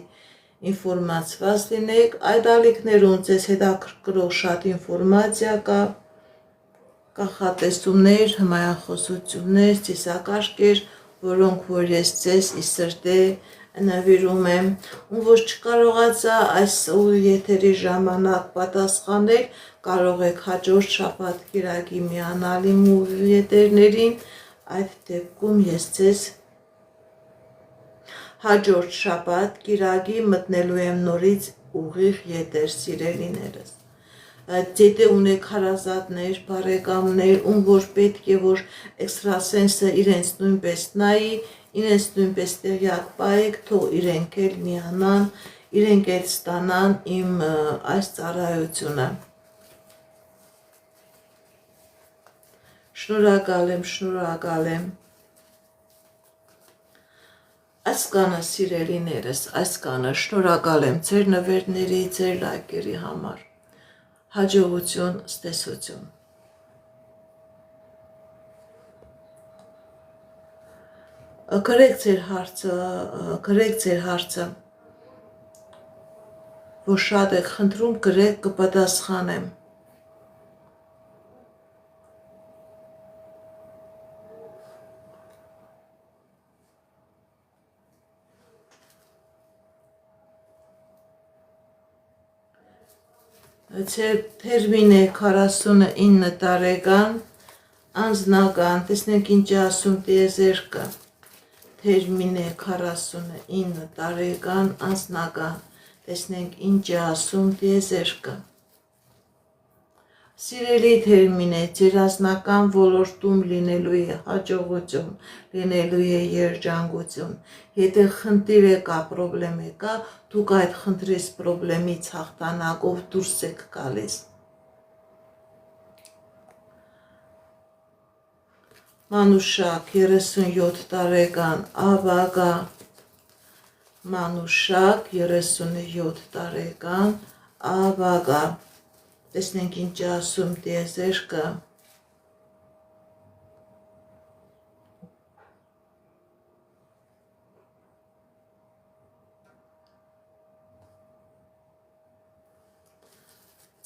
ինֆորմացված լինեք, այդ ալիքներում ձեզ հետաքրքրող շատ ինֆորմացիա կա, կանխատեսումներ, հմայախոսություններ, ծիսակարգեր, որոնք որ ես ձեզ ի սրտե նվիրում եմ, ում որ չկարողացա այս եթերի ժամանակ պատասխանել, կարող եք հաջորդ շաբաթ կիրակի միանալ իմ եթերներին, այդ դեպքում ես ձեզ հաջորդ շաբաթ կիրակի մտնելու եմ նորից ուղիղ եթեր, սիրելիներս։ Եթե ունեք հարազատներ, բարեկամներ, ում որ պետք է որ էքստրասենսը իրենց նույնպես նայի, իրենց նույնպես տեղյակ պահեք, թող իրենք էլ միանան, իրենք էլ ստանան իմ այս ծառայությունը։ Շնորհակալ եմ։ Այսքանը, սիրելիներս, այսքանը, շնորհակալ եմ ձեր նվերների, ձեր լայքերի համար։ Հաջողություն, ստեսություն։ Գրեք ձեր հարցը, որ շատ եք խնդրում, գրեք, կպատասխանեմ։ Թերմին է 49 տարեկան, անձնական, տեսնենք ինչ ասում տիեզերքը, թերմին է 49 տարեկան, անձնական, տեսնենք ինչ ասում տիեզերքը։ Սիրելի թերմին է, ձեր անձնական ոլորտում լինելու է հաջողություն, լինելու է երջանկություն, եթե խնդիր է կա, պրոբլեմ է կա, դուք այդ խնդրից պրոբլեմից հաղթանակով դուրս եք գալիս։ Մանուշակ 37 տարեկան, աբագա, Մանուշակ 37 տարեկան, աբագա, տեսնենք ինչ ասում տիեզերքը։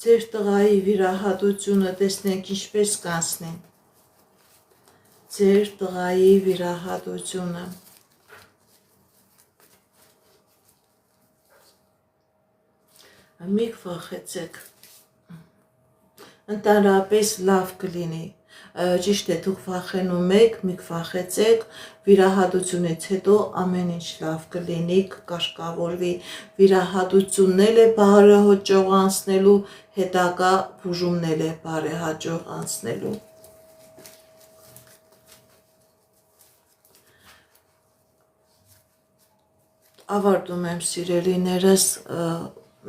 Ձեր տղայի վիրահատությունը տեսնենք ինչպես կանցնի։ Ձեր տղայի վիրահատությունը։ Մի վախեցեք։ Ընդհանրապես լավ կլինի, ճիշտ է, դուք վախենում եք, մի վախեցեք, վիրահատությունից հետո ամեն ինչ լավ կլինի, կկարգավորվի, վիրահատությունն էլ է բարեհաջող անցնելու, հետագա բուժումն է բարեհաջող անցնելու։ Ավարտում եմ սիրելիներս,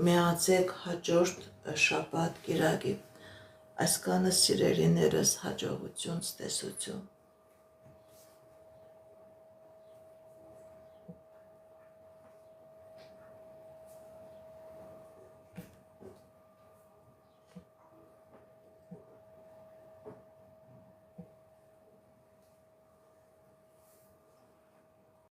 միացեք հաջորդ շաբաթ կիրակի։ Այսքանը սիրելիներս, հաջողություն, ցտեսություն։